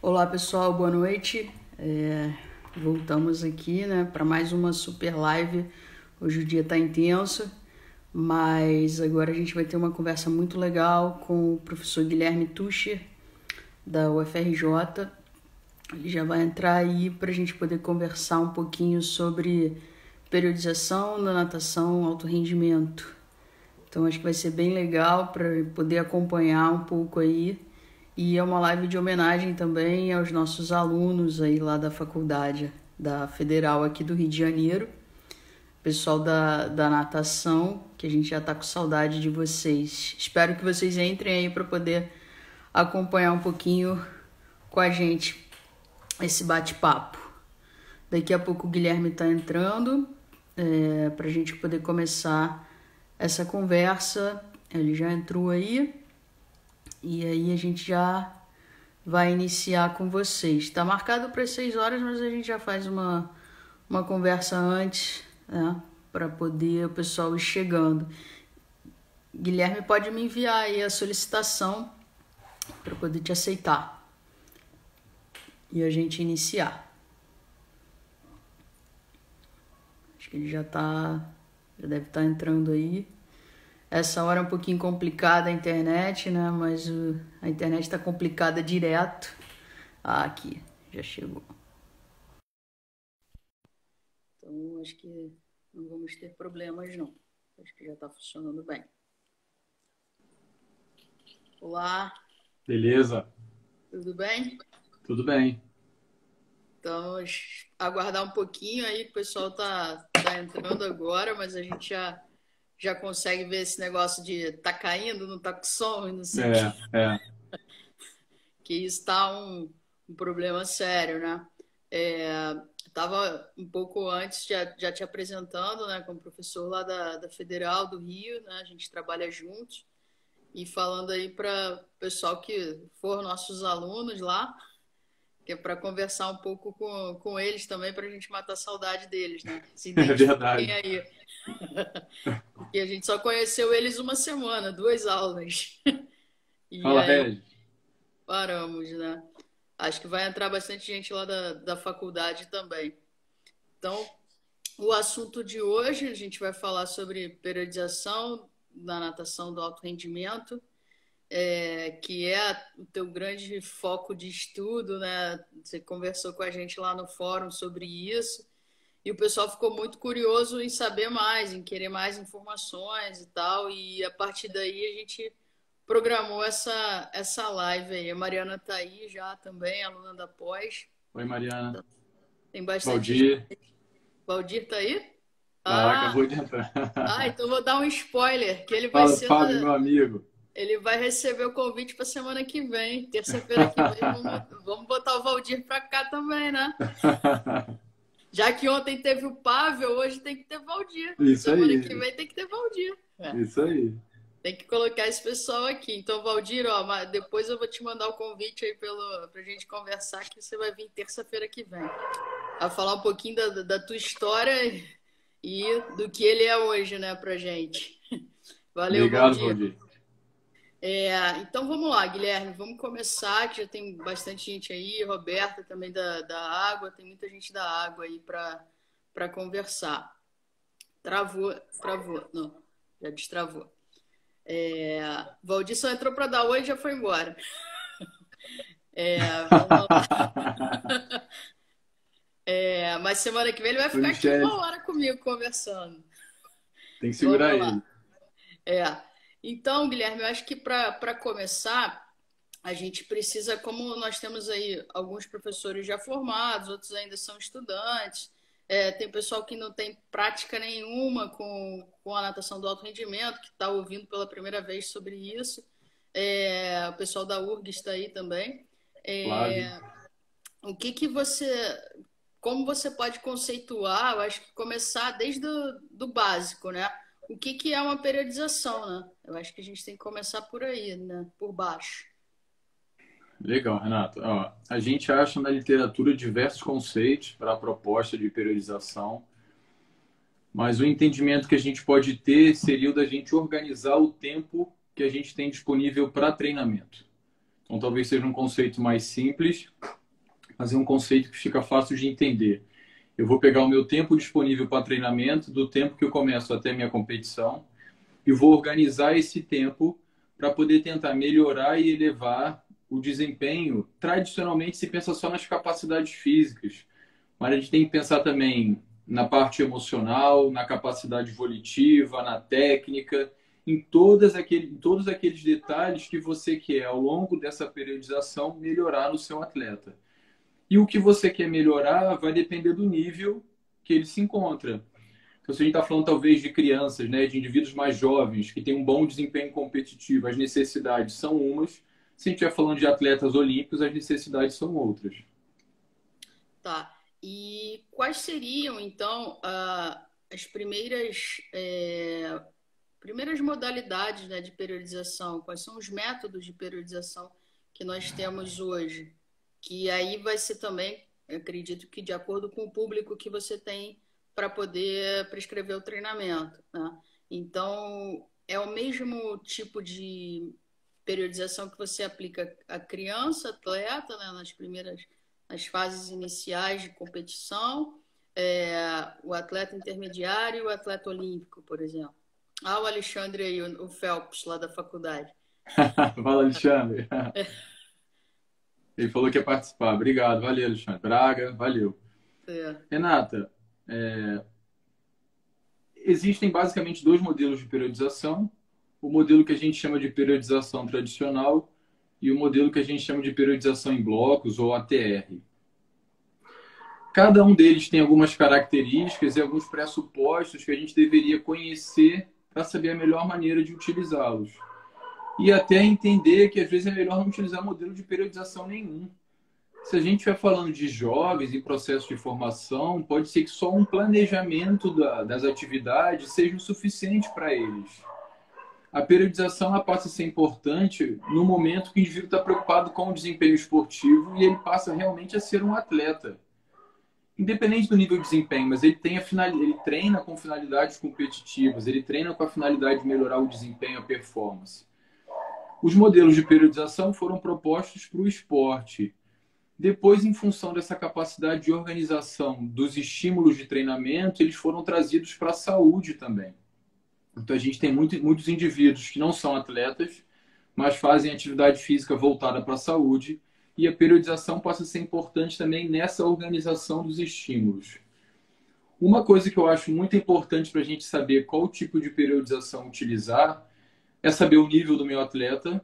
Olá pessoal, boa noite. Voltamos aqui, né, para mais uma super live. Hoje o dia está intenso, mas agora a gente vai ter uma conversa muito legal com o professor Guilherme Tuscher, da UFRJ. Ele já vai entrar aí para a gente poder conversar um pouquinho sobre periodização da natação alto rendimento. Então acho que vai ser bem legal para poder acompanhar um pouco aí. E é uma live de homenagem também aos nossos alunos aí lá da faculdade da Federal aqui do Rio de Janeiro. Pessoal da natação, que a gente já tá com saudade de vocês. Espero que vocês entrem aí para poder acompanhar um pouquinho com a gente esse bate-papo. Daqui a pouco o Guilherme tá entrando para a gente poder começar essa conversa. Ele já entrou aí. E aí a gente já vai iniciar com vocês. Está marcado para as 6 horas, mas a gente já faz uma conversa antes, né? Para poder o pessoal ir chegando. Guilherme pode me enviar aí a solicitação para poder te aceitar. E a gente iniciar. Acho que ele já deve estar entrando aí. Essa hora é um pouquinho complicada a internet, né? Mas a internet está complicada direto. Aqui, já chegou. Então, acho que não vamos ter problemas, não. Acho que já está funcionando bem. Olá. Beleza. Tudo bem? Tudo bem. Então, vamos aguardar um pouquinho aí, que o pessoal tá entrando agora, mas a gente já consegue ver esse negócio de tá caindo, não tá com som, não sei o quê. É. Que isso está um problema sério, né? Estava um pouco antes já te apresentando, né, como professor lá da Federal do Rio, né? A gente trabalha juntos e falando aí para o pessoal que for nossos alunos lá, que é para conversar um pouco com eles também, para a gente matar a saudade deles, né? Se É identifiquem verdade. aí. Porque a gente só conheceu eles uma semana, 2 aulas. E Fala, aí Regis. paramos, né? Acho que vai entrar bastante gente lá da faculdade também. Então, o assunto de hoje, a gente vai falar sobre periodização da natação do alto rendimento, que é o teu grande foco de estudo, né? Você conversou com a gente lá no fórum sobre isso, e o pessoal ficou muito curioso em saber mais, em querer mais informações e tal, e a partir daí a gente programou essa live aí. A Mariana está aí já também, aluna da pós. Oi, Mariana. Tem bastante gente. Valdir. Valdir tá aí? Ah, Acabou de entrar. então vou dar um spoiler, que ele vai Fala, ser Fábio, meu amigo. ele vai receber o convite para semana que vem, terça-feira que vem. Vamos botar o Valdir para cá também, né? Já que ontem teve o Pavel, hoje tem que ter Valdir. Isso Semana que aí. vem tem que ter Valdir. Isso aí. Tem que colocar esse pessoal aqui. Então, Valdir, ó, depois eu vou te mandar o convite aí pra gente conversar, que você vai vir terça-feira que vem. Vai falar um pouquinho da tua história e do que ele é hoje, né, pra gente. Valeu, Obrigado, Valdir. Valdir. Então vamos lá, Guilherme, vamos começar, que já tem bastante gente aí, Roberta também da água, tem muita gente da água aí para conversar. Travou, não, já destravou. Valdir só entrou para dar oi e já foi embora. Vamos lá. Mas semana que vem ele vai Oi, ficar aqui Michele. 1 hora comigo conversando. Tem que segurar Vamos ele. lá. Então, Guilherme, eu acho que para começar, a gente precisa, como nós temos aí alguns professores já formados, outros ainda são estudantes, tem pessoal que não tem prática nenhuma com a natação do alto rendimento, que está ouvindo pela primeira vez sobre isso. O pessoal da URG está aí também. Flávio. O que você, como você pode conceituar, eu acho que começar desde do básico, né? O que é uma periodização, né? Eu acho que a gente tem que começar por aí, né? Por baixo. Legal, Renato. Ó, a gente acha na literatura diversos conceitos para a proposta de periodização, mas o entendimento que a gente pode ter seria o da gente organizar o tempo que a gente tem disponível para treinamento. Então, talvez seja um conceito mais simples, mas é um conceito que fica fácil de entender. Eu vou pegar o meu tempo disponível para treinamento, do tempo que eu começo até minha competição, e vou organizar esse tempo para poder tentar melhorar e elevar o desempenho. Tradicionalmente, se pensa só nas capacidades físicas, mas a gente tem que pensar também na parte emocional, na capacidade volitiva, na técnica, em todos aqueles detalhes que você quer, ao longo dessa periodização, melhorar no seu atleta. E o que você quer melhorar vai depender do nível que ele se encontra. Então, se a gente está falando talvez de crianças, né, de indivíduos mais jovens, que têm um bom desempenho competitivo, as necessidades são umas. Se a gente estiver falando de atletas olímpicos, as necessidades são outras. Tá. E quais seriam, então, as primeiras modalidades, né, de periodização? Quais são os métodos de periodização que nós temos hoje? Que aí vai ser também, eu acredito que de acordo com o público que você tem para poder prescrever o treinamento, né? Então, é o mesmo tipo de periodização que você aplica a criança, atleta, né, nas fases iniciais de competição, o atleta intermediário e o atleta olímpico, por exemplo. Ah, o Alexandre aí, o Phelps, lá da faculdade. Fala, Alexandre. Ele falou que ia participar. Obrigado, valeu, Alexandre. Braga, valeu. É. Renata, existem basicamente dois modelos de periodização. O modelo que a gente chama de periodização tradicional e o modelo que a gente chama de periodização em blocos, ou ATR. Cada um deles tem algumas características e alguns pressupostos que a gente deveria conhecer para saber a melhor maneira de utilizá-los. E até entender que às vezes é melhor não utilizar modelo de periodização nenhum. Se a gente estiver falando de jovens em processo de formação, pode ser que só um planejamento das atividades seja o suficiente para eles. A periodização ela passa a ser importante no momento que o indivíduo está preocupado com o desempenho esportivo e ele passa realmente a ser um atleta. Independente do nível de desempenho, mas ele treina com finalidades competitivas, ele treina com a finalidade de melhorar o desempenho, a performance. Os modelos de periodização foram propostos para o esporte. Depois, em função dessa capacidade de organização dos estímulos de treinamento, eles foram trazidos para a saúde também. Então, a gente tem muitos indivíduos que não são atletas, mas fazem atividade física voltada para a saúde, e a periodização passa a ser importante também nessa organização dos estímulos. Uma coisa que eu acho muito importante para a gente saber qual tipo de periodização utilizar é saber o nível do meu atleta,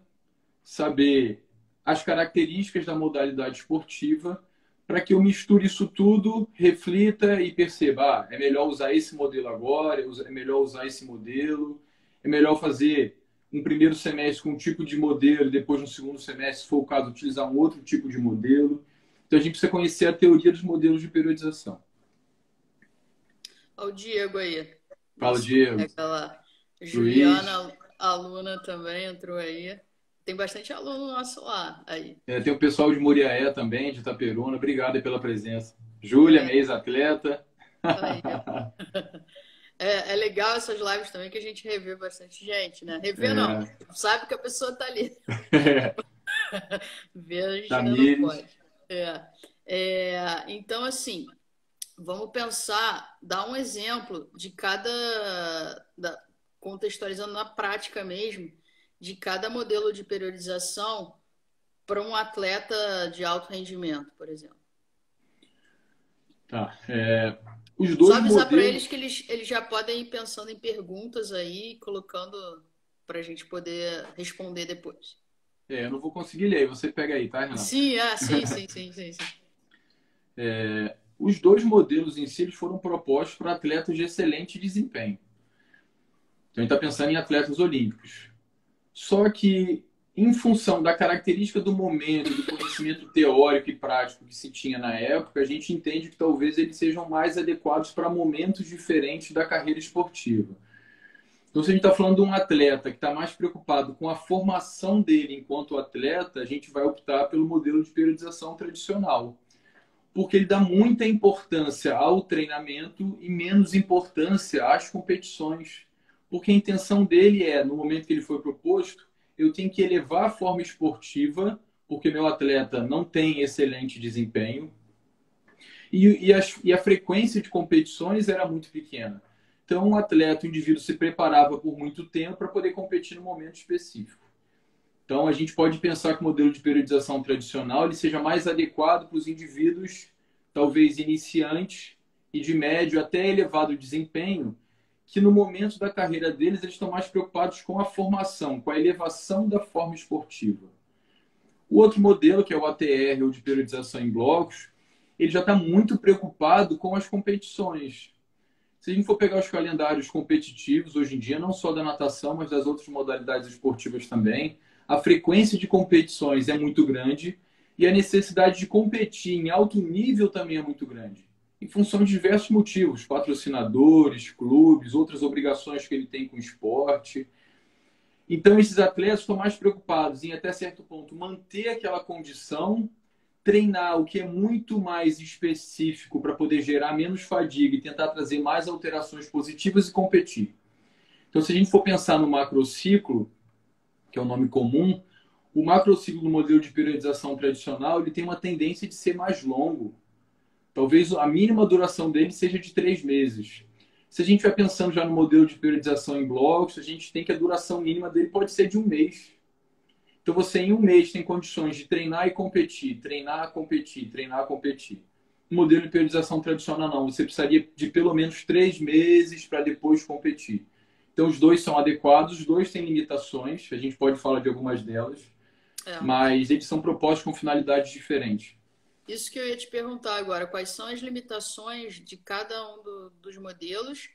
saber as características da modalidade esportiva, para que eu misture isso tudo, reflita e perceba, é melhor usar esse modelo agora, é melhor usar esse modelo, é melhor fazer um primeiro semestre com um tipo de modelo e depois no segundo semestre, se for o caso, utilizar um outro tipo de modelo. Então a gente precisa conhecer a teoria dos modelos de periodização. Olha o Diego aí. Fala, Diego. Aquela Luiz. Juliana, aluna também, entrou aí. Tem bastante aluno nosso lá. Aí. Tem o pessoal de Muriaé também, de Itaperuna. Obrigado pela presença. Júlia, minha ex-atleta. Aí. É legal essas lives também que a gente revê bastante gente, né? Rever não, sabe que a pessoa tá ali. Ver a gente ainda não pode. Então, assim, vamos pensar, dar um exemplo de contextualizando na prática mesmo, de cada modelo de periodização para um atleta de alto rendimento, por exemplo. Tá. Os dois Só avisar para modelos... eles que eles já podem ir pensando em perguntas aí, colocando para a gente poder responder depois. Eu não vou conseguir ler, você pega aí, tá, Renato? Sim, sim. Os dois modelos em si eles foram propostos para atletas de excelente desempenho. Então, a gente está pensando em atletas olímpicos. Só que, em função da característica do momento, do conhecimento teórico e prático que se tinha na época, a gente entende que talvez eles sejam mais adequados para momentos diferentes da carreira esportiva. Então, se a gente está falando de um atleta que está mais preocupado com a formação dele enquanto atleta, a gente vai optar pelo modelo de periodização tradicional. Porque ele dá muita importância ao treinamento e menos importância às competições. Porque a intenção dele no momento que ele foi proposto, eu tenho que elevar a forma esportiva porque meu atleta não tem excelente desempenho e a frequência de competições era muito pequena. Então, um atleta, o indivíduo se preparava por muito tempo para poder competir no momento específico. Então, a gente pode pensar que o modelo de periodização tradicional ele seja mais adequado para os indivíduos, talvez iniciantes e de médio até elevado desempenho, que no momento da carreira deles eles estão mais preocupados com a formação, com a elevação da forma esportiva. O outro modelo, que é o ATR, ou de periodização em blocos, ele já está muito preocupado com as competições. Se a gente for pegar os calendários competitivos, hoje em dia, não só da natação, mas das outras modalidades esportivas também, a frequência de competições é muito grande e a necessidade de competir em alto nível também é muito grande, em função de diversos motivos, patrocinadores, clubes, outras obrigações que ele tem com o esporte. Então, esses atletas estão mais preocupados em, até certo ponto, manter aquela condição, treinar o que é muito mais específico para poder gerar menos fadiga e tentar trazer mais alterações positivas e competir. Então, se a gente for pensar no macrociclo, que é o nome comum, o macrociclo do modelo de periodização tradicional ele tem uma tendência de ser mais longo. Talvez a mínima duração dele seja de 3 meses. Se a gente vai pensando já no modelo de periodização em blocos, a gente tem que a duração mínima dele pode ser de 1 mês. Então você em 1 mês tem condições de treinar e competir, treinar, competir, treinar, competir. No modelo de periodização tradicional não, você precisaria de pelo menos 3 meses para depois competir. Então os dois são adequados, os dois têm limitações, a gente pode falar de algumas delas, mas eles são propostos com finalidades diferentes. Isso que eu ia te perguntar agora, quais são as limitações de cada um dos modelos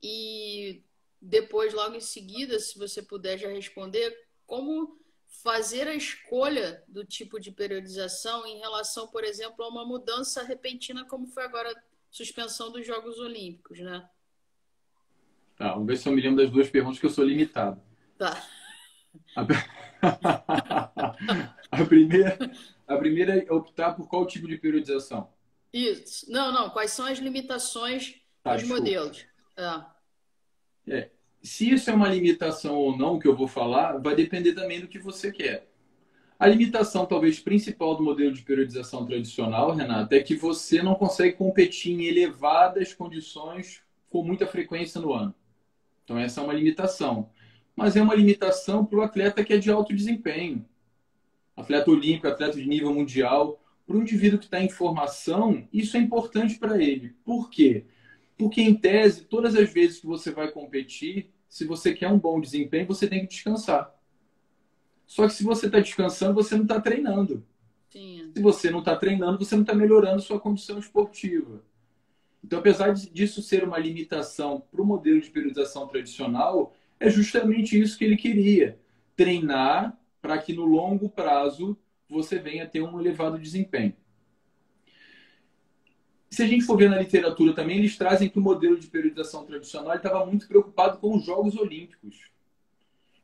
e depois, logo em seguida, se você puder já responder, como fazer a escolha do tipo de periodização em relação, por exemplo, a uma mudança repentina como foi agora a suspensão dos Jogos Olímpicos, né? Tá, vamos ver se eu me lembro das duas perguntas que eu sou limitado. Tá. A primeira é optar por qual tipo de periodização? Isso. Não. Quais são as limitações dos Desculpa. modelos? Se isso é uma limitação ou não, que eu vou falar, vai depender também do que você quer. A limitação, talvez, principal do modelo de periodização tradicional, Renata, é que você não consegue competir em elevadas condições com muita frequência no ano. Então, essa é uma limitação. Mas é uma limitação para o atleta que é de alto desempenho. Atleta olímpico, atleta de nível mundial. Para o indivíduo que está em formação, isso é importante para ele. Por quê? Porque, em tese, todas as vezes que você vai competir, se você quer um bom desempenho, você tem que descansar. Só que se você está descansando, você não está treinando. Sim. Se você não está treinando, você não está melhorando sua condição esportiva. Então, apesar disso ser uma limitação para o modelo de periodização tradicional, é justamente isso que ele queria. Treinar para que no longo prazo você venha ter um elevado desempenho. Se a gente for ver na literatura também, eles trazem que o modelo de periodização tradicional estava muito preocupado com os Jogos Olímpicos.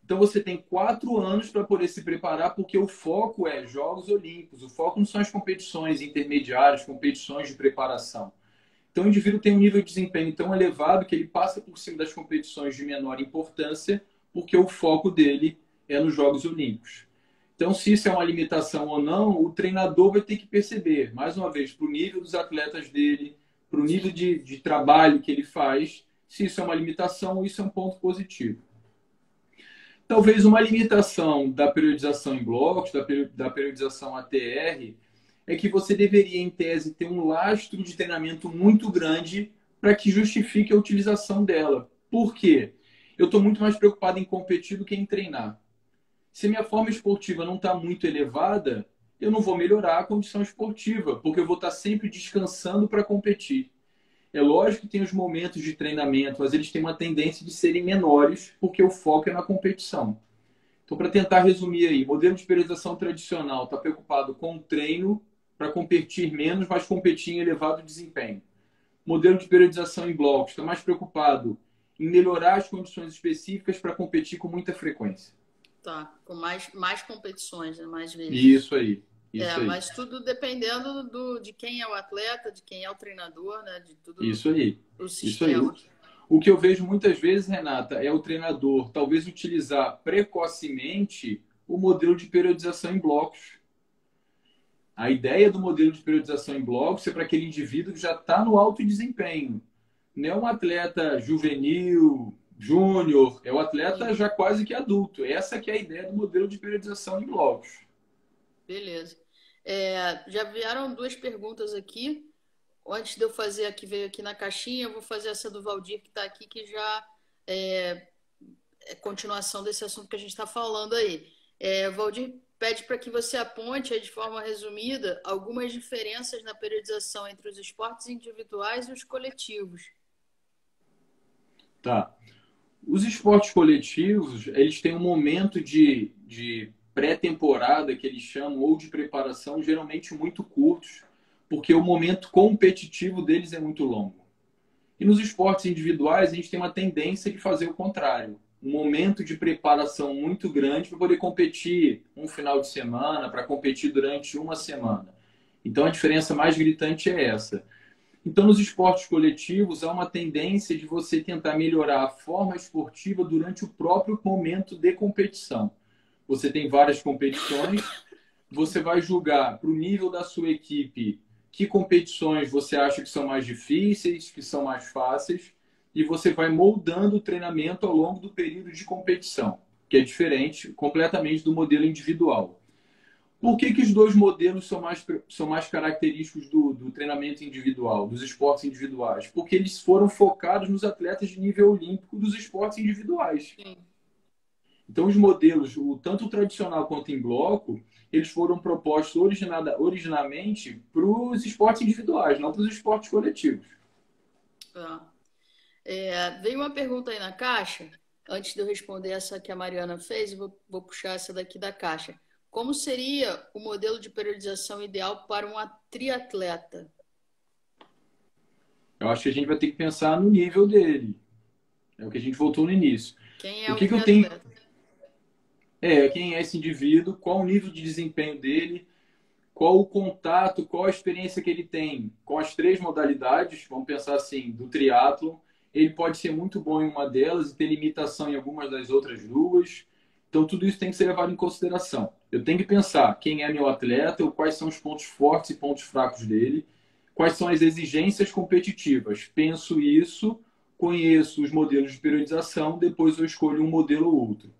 Então você tem 4 anos para poder se preparar, porque o foco é Jogos Olímpicos. O foco não são as competições intermediárias, competições de preparação. Então o indivíduo tem um nível de desempenho tão elevado que ele passa por cima das competições de menor importância, porque o foco dele é nos Jogos Olímpicos. Então, se isso é uma limitação ou não, o treinador vai ter que perceber, mais uma vez, para o nível dos atletas dele, para o nível de trabalho que ele faz, se isso é uma limitação ou isso é um ponto positivo. Talvez uma limitação da periodização em blocos, da periodização ATR, é que você deveria, em tese, ter um lastro de treinamento muito grande para que justifique a utilização dela. Por quê? Eu estou muito mais preocupado em competir do que em treinar. Se minha forma esportiva não está muito elevada, eu não vou melhorar a condição esportiva, porque eu vou estar sempre descansando para competir. É lógico que tem os momentos de treinamento, mas eles têm uma tendência de serem menores, porque o foco é na competição. Então, para tentar resumir aí, modelo de periodização tradicional está preocupado com o treino para competir menos, mas competir em elevado desempenho. Modelo de periodização em blocos está mais preocupado em melhorar as condições específicas para competir com muita frequência. Tá, com mais competições, né? Mais vezes. Isso aí. Isso aí. Mas tudo dependendo de quem é o atleta, de quem é o treinador, né? De tudo. Isso aí. O sistema. Isso aí. O que eu vejo muitas vezes, Renata, é o treinador talvez utilizar precocemente o modelo de periodização em blocos. A ideia do modelo de periodização em blocos é para aquele indivíduo que já está no alto desempenho. Não é um atleta juvenil, júnior, é o atleta Sim, já quase que adulto. Essa que é a ideia do modelo de periodização em blocos. beleza. Já vieram duas perguntas aqui. Antes de eu fazer aqui, veio aqui na caixinha, eu vou fazer essa do Valdir que está aqui, que já é, é continuação desse assunto que a gente está falando aí. O Valdir pede para que você aponte, de forma resumida, algumas diferenças na periodização entre os esportes individuais e os coletivos. Tá. Os esportes coletivos, eles têm um momento de pré-temporada, que eles chamam, ou de preparação, geralmente muito curtos, porque o momento competitivo deles é muito longo. E nos esportes individuais, a gente tem uma tendência de fazer o contrário. Um momento de preparação muito grande para poder competir um final de semana, para competir durante uma semana. Então, a diferença mais gritante é essa. Então, nos esportes coletivos, há uma tendência de você tentar melhorar a forma esportiva durante o próprio momento de competição. Você tem várias competições, você vai julgar para o nível da sua equipe que competições você acha que são mais difíceis, que são mais fáceis, e você vai moldando o treinamento ao longo do período de competição, que é diferente completamente do modelo individual. Por que os dois modelos são mais característicos do treinamento individual, dos esportes individuais? Porque eles foram focados nos atletas de nível olímpico dos esportes individuais. Sim. Então, os modelos, tanto o tradicional quanto em bloco, eles foram propostos originalmente para os esportes individuais, não para os esportes coletivos. Tá. Veio uma pergunta aí na caixa. Antes de eu responder essa que a Mariana fez, eu vou puxar essa daqui da caixa. Como seria o modelo de periodização ideal para um triatleta? Eu acho que a gente vai ter que pensar no nível dele. É o que a gente voltou no início. Quem é O o que eu tenho triatleta? quem é esse indivíduo, qual o nível de desempenho dele, qual o contato, qual a experiência que ele tem com as três modalidades, vamos pensar assim, do triatlo. Ele pode ser muito bom em uma delas e ter limitação em algumas das outras duas. Então, tudo isso tem que ser levado em consideração. Eu tenho que pensar quem é meu atleta, quais são os pontos fortes e pontos fracos dele, quais são as exigências competitivas. Penso isso, conheço os modelos de periodização, depois eu escolho um modelo ou outro.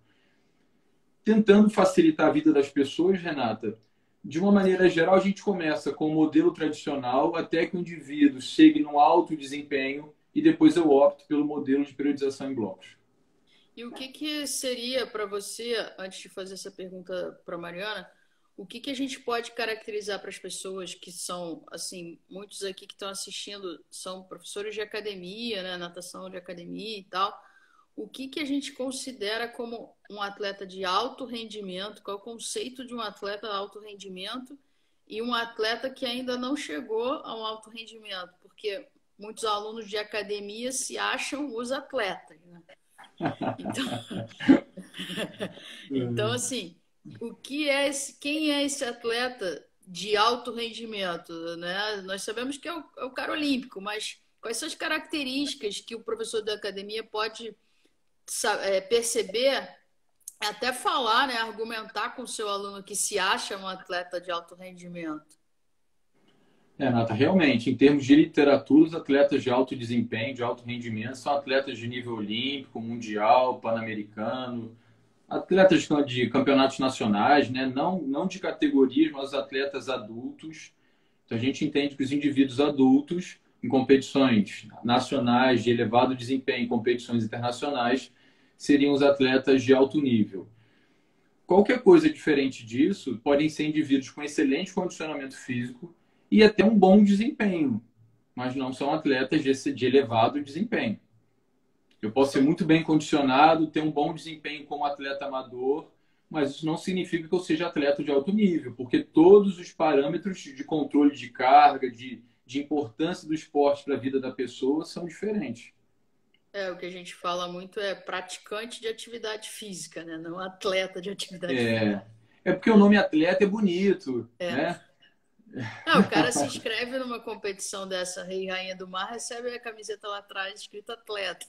Tentando facilitar a vida das pessoas, Renata, de uma maneira geral, a gente começa com o modelo tradicional até que o indivíduo chegue num alto desempenho e depois eu opto pelo modelo de periodização em blocos. E o que que seria para você, antes de fazer essa pergunta para a Mariana, o que que a gente pode caracterizar para as pessoas que são, assim, muitos aqui que estão assistindo são professores de academia, né, natação de academia e tal. O que que a gente considera como um atleta de alto rendimento? Qual é o conceito de um atleta de alto rendimento e um atleta que ainda não chegou a um alto rendimento? Porque muitos alunos de academia se acham os atletas, né? Então, então, assim, quem é esse atleta de alto rendimento, né? Nós sabemos que é o cara olímpico, mas quais são as características que o professor da academia pode perceber, até falar, né? Argumentar com o seu aluno que se acha um atleta de alto rendimento? Nata, realmente, em termos de literatura, os atletas de alto desempenho, de alto rendimento, são atletas de nível olímpico, mundial, pan-americano, atletas de campeonatos nacionais, né? Não de categorias, mas atletas adultos. Então, a gente entende que os indivíduos adultos, em competições nacionais de elevado desempenho, competições internacionais, seriam os atletas de alto nível. Qualquer coisa diferente disso podem ser indivíduos com excelente condicionamento físico e até um bom desempenho, mas não são atletas de elevado desempenho. Eu posso ser muito bem condicionado, ter um bom desempenho como atleta amador, mas isso não significa que eu seja atleta de alto nível, porque todos os parâmetros de controle de carga, de importância do esporte para a vida da pessoa são diferentes. O que a gente fala muito é praticante de atividade física, né? Não atleta de atividade física. É, é porque o nome atleta é bonito, É. né? O cara se inscreve numa competição dessa, Rei e Rainha do Mar, recebe a camiseta lá atrás escrito atleta.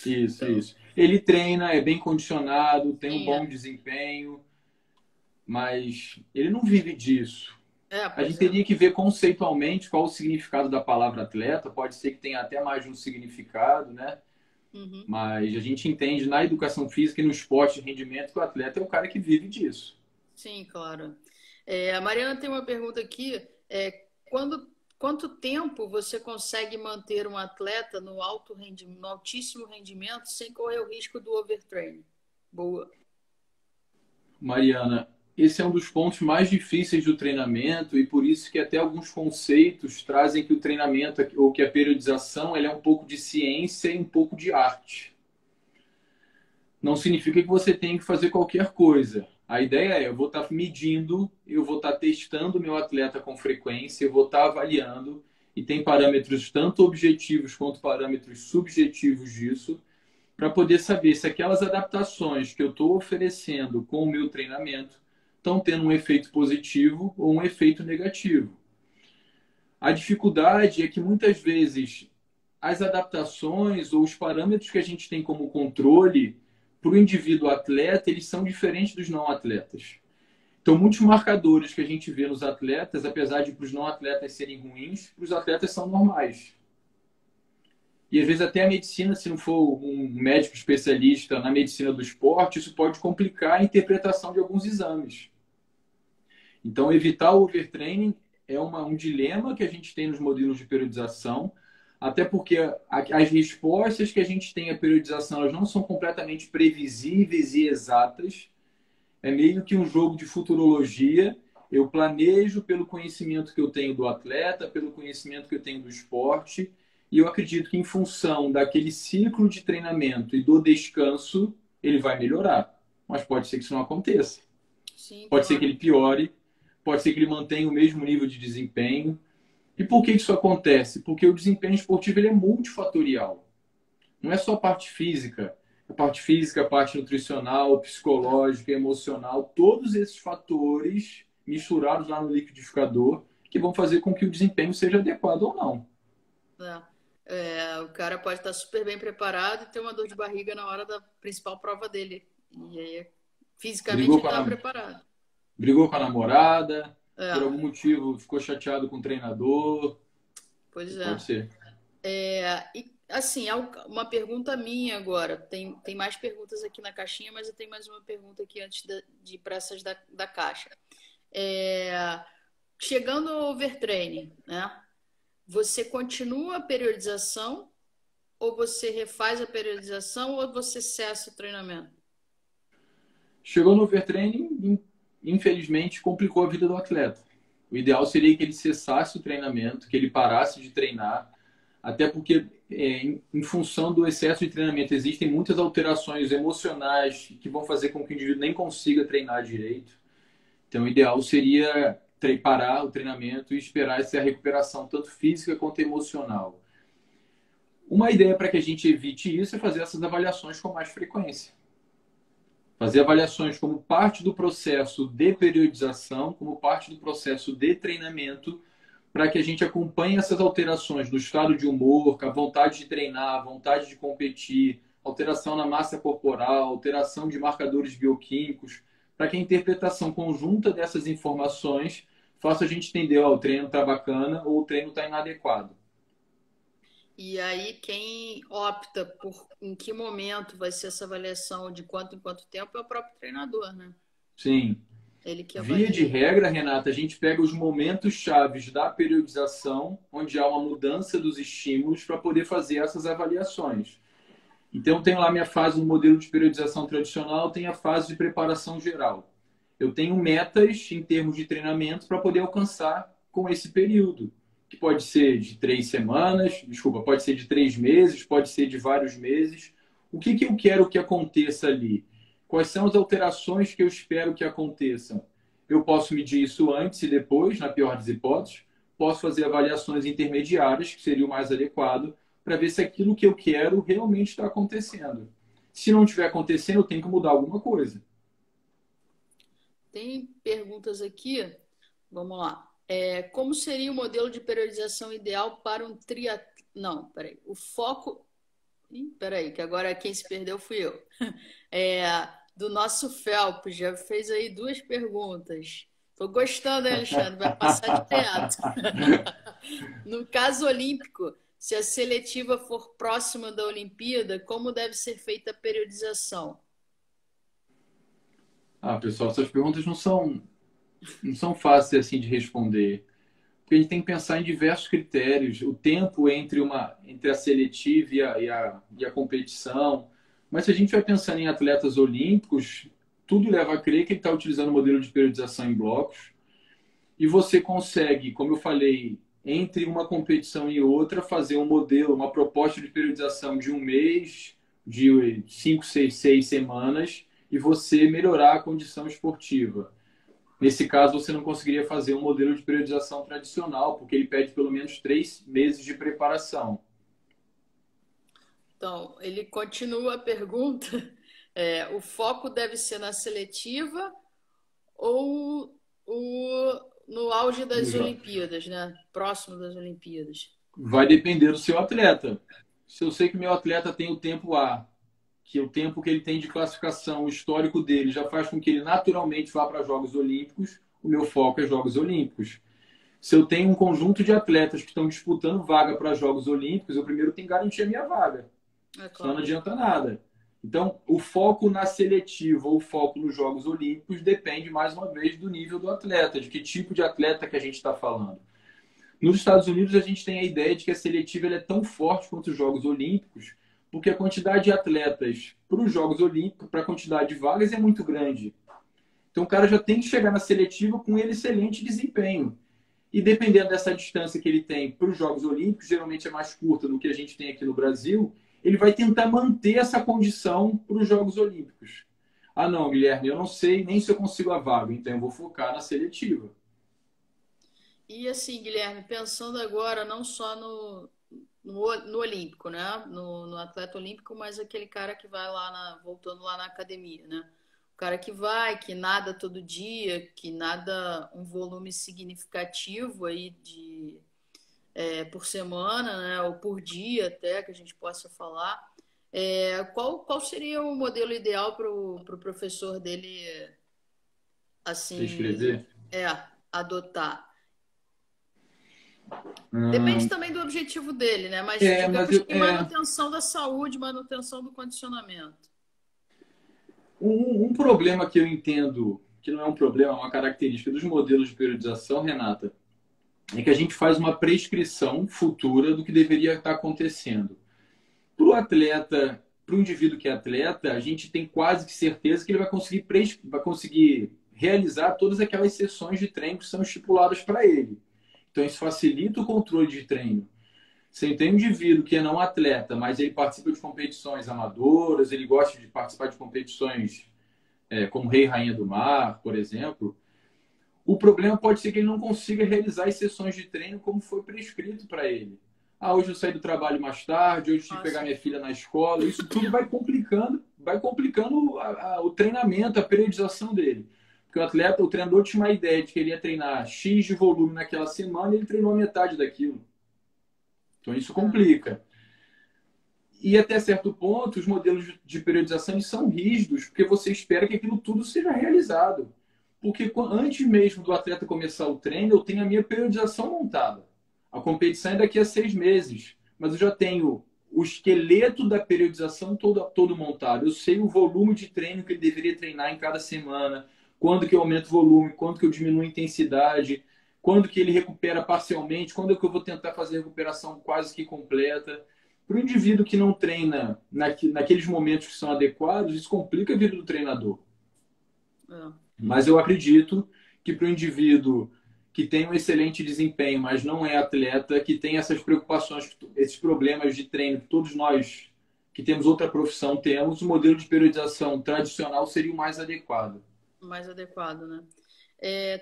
Isso, Então, isso. Ele treina, é bem condicionado, tem um sim, bom desempenho. mas ele não vive disso. A gente Pois é. teria que ver conceitualmente qual o significado da palavra atleta. Pode ser que tenha até mais de um significado, né? Uhum. Mas a gente entende na educação física e no esporte de rendimento que o atleta é o cara que vive disso. Sim, claro. A Mariana tem uma pergunta aqui. Quanto tempo você consegue manter um atleta no no altíssimo rendimento sem correr o risco do overtraining? Boa. Mariana, esse é um dos pontos mais difíceis do treinamento e por isso que até alguns conceitos trazem que o treinamento ou que a periodização ela é um pouco de ciência e um pouco de arte. Não significa que você tem que fazer qualquer coisa. A ideia é, eu vou estar medindo, eu vou estar testando meu atleta com frequência, eu vou estar avaliando, e tem parâmetros tanto objetivos quanto parâmetros subjetivos disso, para poder saber se aquelas adaptações que eu estou oferecendo com o meu treinamento estão tendo um efeito positivo ou um efeito negativo. A dificuldade é que muitas vezes as adaptações ou os parâmetros que a gente tem como controle para o indivíduo atleta, eles são diferentes dos não atletas. Então, muitos marcadores que a gente vê nos atletas, apesar de para os não atletas serem ruins, para os atletas são normais. E às vezes até a medicina, se não for um médico especialista na medicina do esporte, isso pode complicar a interpretação de alguns exames. Então, evitar o overtraining é um dilema que a gente tem nos modelos de periodização, até porque as respostas que a gente tem à periodização elas não são completamente previsíveis e exatas. É meio que um jogo de futurologia. Eu planejo pelo conhecimento que eu tenho do atleta, pelo conhecimento que eu tenho do esporte, e eu acredito que em função daquele ciclo de treinamento e do descanso, ele vai melhorar. Mas pode ser que isso não aconteça. Sim, Pode ser que claro. ele piore, pode ser que ele mantenha o mesmo nível de desempenho. E por que isso acontece? Porque o desempenho esportivo ele é multifatorial. Não é só a parte física. A parte física, a parte nutricional, psicológica, emocional, todos esses fatores misturados lá no liquidificador que vão fazer com que o desempenho seja adequado ou não. O cara pode estar super bem preparado e ter uma dor de barriga na hora da principal prova dele. E aí, fisicamente, Brigou ele com estava a, preparado. brigou com a namorada, por É, algum motivo ficou chateado com o treinador. pois Pode é. ser. E assim, uma pergunta minha agora. Tem mais perguntas aqui na caixinha, mas eu tenho mais uma pergunta aqui antes de ir para essas da caixa. É, chegando ao overtraining, né? Você continua a periodização ou você refaz a periodização ou você cessa o treinamento? Chegou no overtraining, infelizmente complicou a vida do atleta. O ideal seria que ele cessasse o treinamento, que ele parasse de treinar, até porque, em função do excesso de treinamento, existem muitas alterações emocionais que vão fazer com que o indivíduo nem consiga treinar direito. Então, o ideal seria parar o treinamento e esperar essa recuperação, tanto física quanto emocional. Uma ideia para que a gente evite isso é fazer essas avaliações com mais frequência. Fazer avaliações como parte do processo de periodização, como parte do processo de treinamento, para que a gente acompanhe essas alterações no estado de humor, com a vontade de treinar, a vontade de competir, alteração na massa corporal, alteração de marcadores bioquímicos, para que a interpretação conjunta dessas informações faça a gente entender, ó, o treino está bacana ou o treino está inadequado. E aí, quem opta por em que momento vai ser essa avaliação de quanto em quanto tempo é o próprio treinador, né? Sim. Ele que Via de avalia. regra, Renata, a gente pega os momentos chaves da periodização, onde há uma mudança dos estímulos, para poder fazer essas avaliações. Então, tenho lá minha fase no modelo de periodização tradicional, tem a fase de preparação geral. Eu tenho metas em termos de treinamento para poder alcançar com esse período, que pode ser de 3 semanas, desculpa, pode ser de 3 meses, pode ser de vários meses. O que, que eu quero que aconteça ali? Quais são as alterações que eu espero que aconteçam? Eu posso medir isso antes e depois, na pior das hipóteses. Posso fazer avaliações intermediárias, que seria o mais adequado, para ver se aquilo que eu quero realmente está acontecendo. Se não estiver acontecendo, eu tenho que mudar alguma coisa. Tem perguntas aqui. Vamos lá. Como seria o modelo de periodização ideal para um triatleta? Não, peraí. O foco. Ih, peraí, que agora quem se perdeu fui eu. É, do nosso Phelps. Já fez aí duas perguntas. Tô gostando, hein, Alexandre? Vai passar de teto. No caso olímpico, se a seletiva for próxima da Olimpíada, como deve ser feita a periodização? Pessoal, essas perguntas não são fáceis assim de responder. Porque a gente tem que pensar em diversos critérios. O tempo entre a seletiva e a competição. Mas se a gente vai pensando em atletas olímpicos, tudo leva a crer que ele está utilizando o modelo de periodização em blocos. E você consegue, como eu falei, entre uma competição e outra, fazer um modelo, uma proposta de periodização de um mês, de 5, 6 semanas, e você melhorar a condição esportiva. Nesse caso, você não conseguiria fazer um modelo de periodização tradicional, porque ele pede pelo menos 3 meses de preparação. Então, ele continua a pergunta: o foco deve ser na seletiva ou no auge das Olimpíadas, né? Próximo das Olimpíadas? Vai depender do seu atleta. Se eu sei que meu atleta tem o tempo A, que o tempo que ele tem de classificação, o histórico dele já faz com que ele naturalmente vá para Jogos Olímpicos, o meu foco é Jogos Olímpicos. Se eu tenho um conjunto de atletas que estão disputando vaga para Jogos Olímpicos, eu primeiro tenho que garantir a minha vaga. É claro. Senão não adianta nada. Então, o foco na seletiva ou o foco nos Jogos Olímpicos depende, mais uma vez, do nível do atleta, de que tipo de atleta que a gente está falando. Nos Estados Unidos, a gente tem a ideia de que a seletiva é tão forte quanto os Jogos Olímpicos, porque a quantidade de atletas para os Jogos Olímpicos, para a quantidade de vagas, é muito grande. Então, o cara já tem que chegar na seletiva com um excelente desempenho. E dependendo dessa distância que ele tem para os Jogos Olímpicos, geralmente é mais curta do que a gente tem aqui no Brasil, ele vai tentar manter essa condição para os Jogos Olímpicos. Ah, não, Guilherme, eu não sei nem se eu consigo a vaga, então eu vou focar na seletiva. E assim, Guilherme, pensando agora não só no Olímpico, né? No atleta olímpico, mas aquele cara que vai voltando lá na academia, né? O cara que vai, que nada todo dia, que nada um volume significativo aí por semana, né? Ou por dia até, que a gente possa falar. Qual seria o modelo ideal para o professor dele, assim, Escrever? adotar? Depende Hum, também do objetivo dele, né? Mas mas digamos que manutenção da saúde, manutenção do condicionamento. um problema que eu entendo, que não é um problema, é uma característica dos modelos de periodização, Renata, é que a gente faz uma prescrição futura do que deveria estar acontecendo. Para o atleta, para o indivíduo que é atleta, a gente tem quase que certeza que ele vai conseguir realizar todas aquelas sessões de treino que são estipuladas para ele. Então, isso facilita o controle de treino. Você tem um indivíduo que é não atleta, mas ele participa de competições amadoras, ele gosta de participar de competições como Rei e Rainha do Mar, por exemplo. O problema pode ser que ele não consiga realizar as sessões de treino como foi prescrito para ele. Ah, hoje eu saí do trabalho mais tarde, hoje eu tive que pegar minha filha na escola. Isso tudo vai complicando o treinamento, a periodização dele. Porque o treinador tinha uma ideia de que ele ia treinar X de volume naquela semana e ele treinou a metade daquilo. Então isso complica. E até certo ponto, os modelos de periodização são rígidos, porque você espera que aquilo tudo seja realizado. Porque antes mesmo do atleta começar o treino, eu tenho a minha periodização montada. A competição é daqui a 6 meses, mas eu já tenho o esqueleto da periodização todo montado. Eu sei o volume de treino que ele deveria treinar em cada semana, quando que eu aumento o volume, quando que eu diminuo a intensidade, quando que ele recupera parcialmente, quando que eu vou tentar fazer a recuperação quase que completa. Para o indivíduo que não treina naqueles momentos que são adequados, isso complica a vida do treinador. Mas eu acredito que para o indivíduo que tem um excelente desempenho, mas não é atleta, que tem essas preocupações, esses problemas de treino que todos nós que temos outra profissão temos, o modelo de periodização tradicional seria o mais adequado. Mais adequado, né?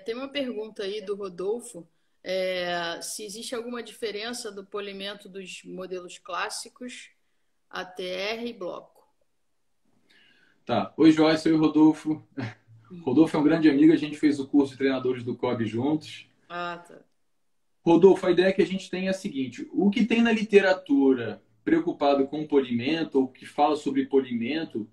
Tem uma pergunta aí do Rodolfo, se existe alguma diferença do polimento dos modelos clássicos, ATR e bloco. Tá. Oi, Joyce, oi, Rodolfo. Rodolfo é um grande amigo, a gente fez o curso de treinadores do COB juntos. Ah, tá. Rodolfo, a ideia que a gente tem é a seguinte: o que tem na literatura preocupado com polimento, ou que fala sobre polimento,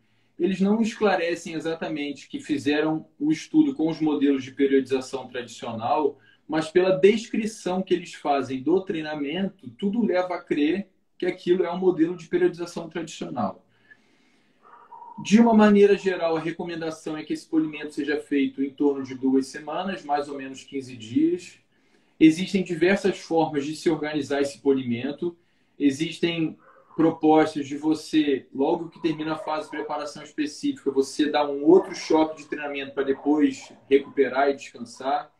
eles não esclarecem exatamente que fizeram o estudo com os modelos de periodização tradicional, mas pela descrição que eles fazem do treinamento, tudo leva a crer que aquilo é um modelo de periodização tradicional. De uma maneira geral, a recomendação é que esse polimento seja feito em torno de 2 semanas, mais ou menos 15 dias. Existem diversas formas de se organizar esse polimento. Existem propostas de você, logo que termina a fase de preparação específica, você dar um outro choque de treinamento para depois recuperar e descansar.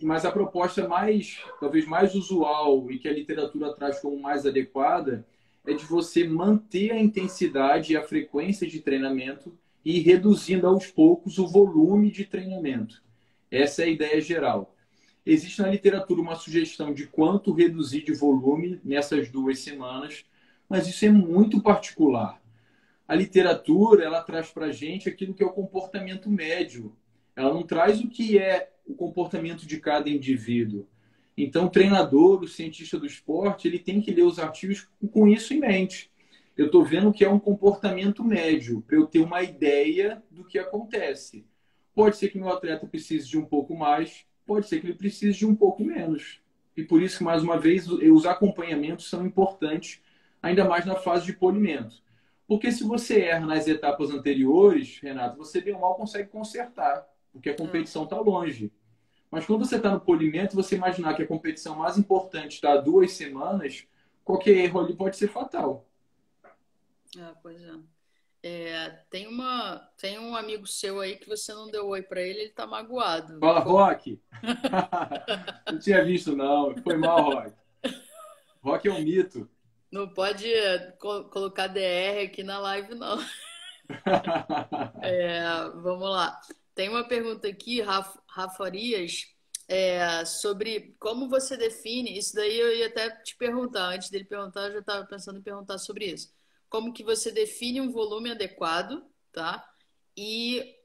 Mas a proposta talvez mais usual e que a literatura traz como mais adequada é de você manter a intensidade e a frequência de treinamento e ir reduzindo aos poucos o volume de treinamento. Essa é a ideia geral. Existe na literatura uma sugestão de quanto reduzir de volume nessas 2 semanas, mas isso é muito particular. A literatura, ela traz para a gente aquilo que é o comportamento médio. Ela não traz o que é o comportamento de cada indivíduo. Então, o treinador, o cientista do esporte, ele tem que ler os artigos com isso em mente. Eu estou vendo que é um comportamento médio, para eu ter uma ideia do que acontece. Pode ser que meu atleta precise de um pouco mais, pode ser que ele precise de um pouco menos. E por isso que, mais uma vez, os acompanhamentos são importantes, ainda mais na fase de polimento. Porque se você erra nas etapas anteriores, Renato, você bem ou mal consegue consertar, porque a competição está longe. Mas quando você está no polimento, você imaginar que a competição mais importante está há 2 semanas, qualquer erro ali pode ser fatal. Pois é. Tem um amigo seu aí que você não deu oi para ele, ele tá magoado. Fala, Rock! Não tinha visto, não. Foi mal, Rock. Rock é um mito. Não pode colocar DR aqui na live, não. Vamos lá. Tem uma pergunta aqui, Rafa Arias, sobre como você define. Isso daí eu ia até te perguntar. Antes dele perguntar, eu já estava pensando em perguntar sobre isso. Como que você define um volume adequado, tá?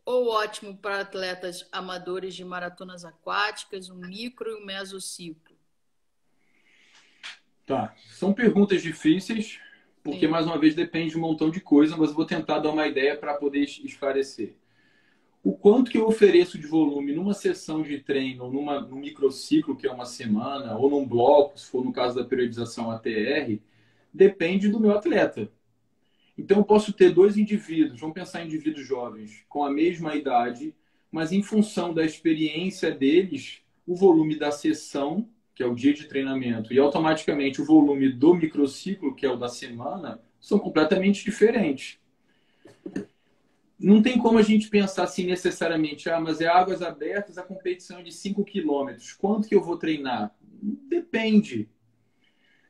Ou ótimo para atletas amadores de maratonas aquáticas, um micro e um mesociclo. Tá. São perguntas difíceis, porque, mais uma vez, depende de um montão de coisa, mas eu vou tentar dar uma ideia para poder esclarecer. O quanto que eu ofereço de volume numa sessão de treino, num microciclo, que é uma semana, ou num bloco, se for no caso da periodização ATR, depende do meu atleta. Então, eu posso ter 2 indivíduos, vamos pensar em indivíduos jovens, com a mesma idade, mas em função da experiência deles, o volume da sessão, que é o dia de treinamento, e automaticamente o volume do microciclo, que é o da semana, são completamente diferentes. Não tem como a gente pensar assim necessariamente, mas é águas abertas, a competição é de 5 quilômetros. Quanto que eu vou treinar? Depende.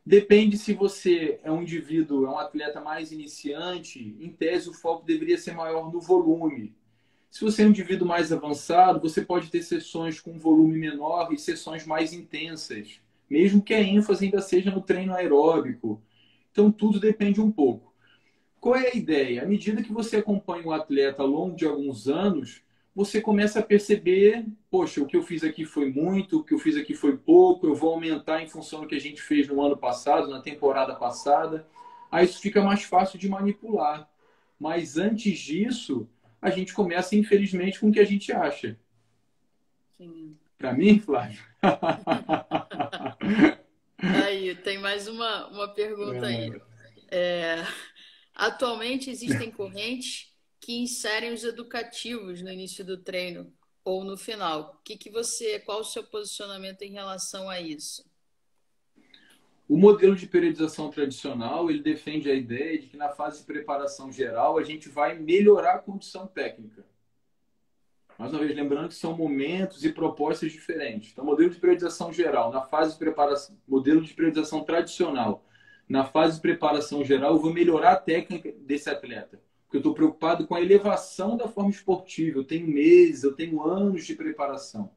Depende se você é um indivíduo, é um atleta mais iniciante, em tese o foco deveria ser maior no volume. Se você é um indivíduo mais avançado, você pode ter sessões com volume menor e sessões mais intensas, mesmo que a ênfase ainda seja no treino aeróbico. Então tudo depende um pouco. Qual é a ideia? À medida que você acompanha o atleta ao longo de alguns anos, você começa a perceber, poxa, o que eu fiz aqui foi muito, o que eu fiz aqui foi pouco, eu vou aumentar em função do que a gente fez no ano passado, na temporada passada. Aí isso fica mais fácil de manipular. Mas antes disso, a gente começa, infelizmente, com o que a gente acha. Para mim, Flávio? Aí, tem mais uma pergunta aí. Atualmente existem correntes que inserem os educativos no início do treino ou no final. Qual o seu posicionamento em relação a isso? O modelo de periodização tradicional, ele defende a ideia de que na fase de preparação geral a gente vai melhorar a condição técnica. Mais uma vez, lembrando que são momentos e propostas diferentes. Então, modelo de periodização geral, na fase de preparação, modelo de periodização tradicional, na fase de preparação geral, eu vou melhorar a técnica desse atleta. Porque eu estou preocupado com a elevação da forma esportiva. Eu tenho meses, eu tenho anos de preparação.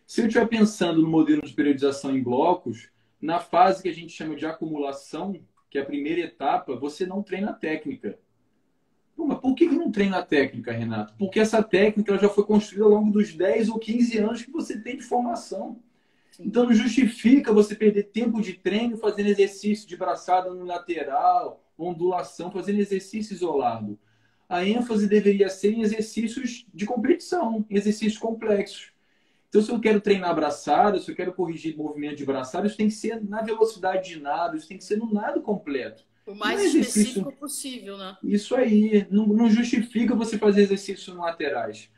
Se eu estiver pensando no modelo de periodização em blocos, na fase que a gente chama de acumulação, que é a primeira etapa, você não treina a técnica. Pô, mas por que não treina a técnica, Renato? Porque essa técnica ela já foi construída ao longo dos 10 ou 15 anos que você tem de formação. Então não justifica você perder tempo de treino fazendo exercício de braçada no lateral, ondulação, fazendo exercício isolado. a ênfase deveria ser em exercícios de competição, em exercícios complexos. Então, se eu quero treinar braçada, se eu quero corrigir movimento de braçada, isso tem que ser na velocidade de nado, isso tem que ser no nado completo. O Não mais é exercício. específico possível, né? Isso aí. Não justifica você fazer exercícios laterais.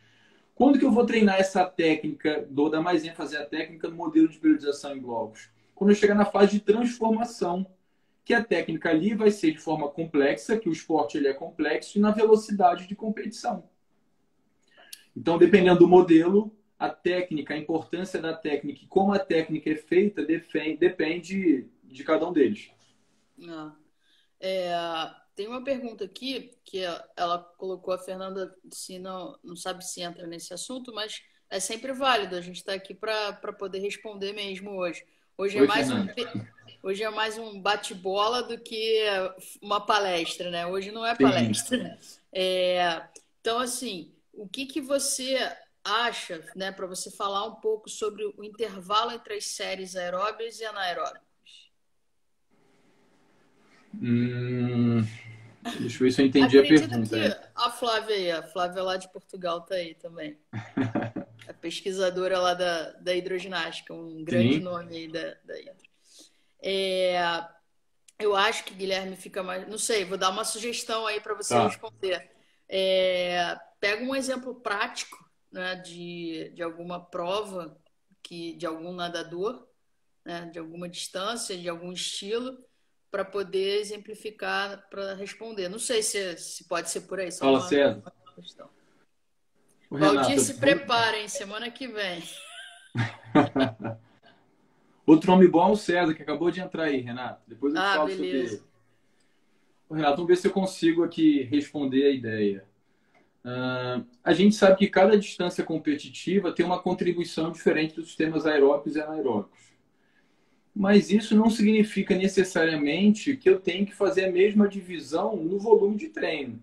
Quando que eu vou treinar essa técnica, dou dar mais ênfase à técnica no modelo de periodização em blocos? Quando eu chegar na fase de transformação, que a técnica ali vai ser de forma complexa, que o esporte ele é complexo, e na velocidade de competição. Então, dependendo do modelo, a técnica, a importância da técnica e como a técnica é feita depende de cada um deles. Ah. Tem uma pergunta aqui que ela colocou, a Fernanda, se não sabe se entra nesse assunto, mas é sempre válido. A gente está aqui para poder responder mesmo hoje. Hoje é Oi, mais Fernanda. hoje é mais um bate-bola do que uma palestra, né? Hoje não é Sim. palestra. Então, assim, o que você acha, né, para você falar um pouco sobre o intervalo entre as séries aeróbias e anaeróbias? Deixa eu ver se eu entendi a Acredito pergunta. que a Flávia aí, a Flávia lá de Portugal tá aí também. A pesquisadora lá da hidroginástica, um grande Sim. nome aí da hidro. É, eu acho que Guilherme fica mais. Não sei, vou dar uma sugestão aí para você Tá. responder. Pega um exemplo prático, né, de alguma prova de algum nadador, né, de alguma distância, de algum estilo, para poder exemplificar, para responder. Não sei se pode ser por aí, só Fala, uma César. questão. Ô, Valdir, Renata, se preparem, semana que vem. outro nome bom é o César, que acabou de entrar aí, Renato. Depois eu te Ah, falo sobre beleza. ele. Ô, Renato, vamos ver se eu consigo aqui responder a ideia. A gente sabe que cada distância competitiva tem uma contribuição diferente dos sistemas aeróbicos e anaeróbicos. Mas isso não significa necessariamente que eu tenho que fazer a mesma divisão no volume de treino.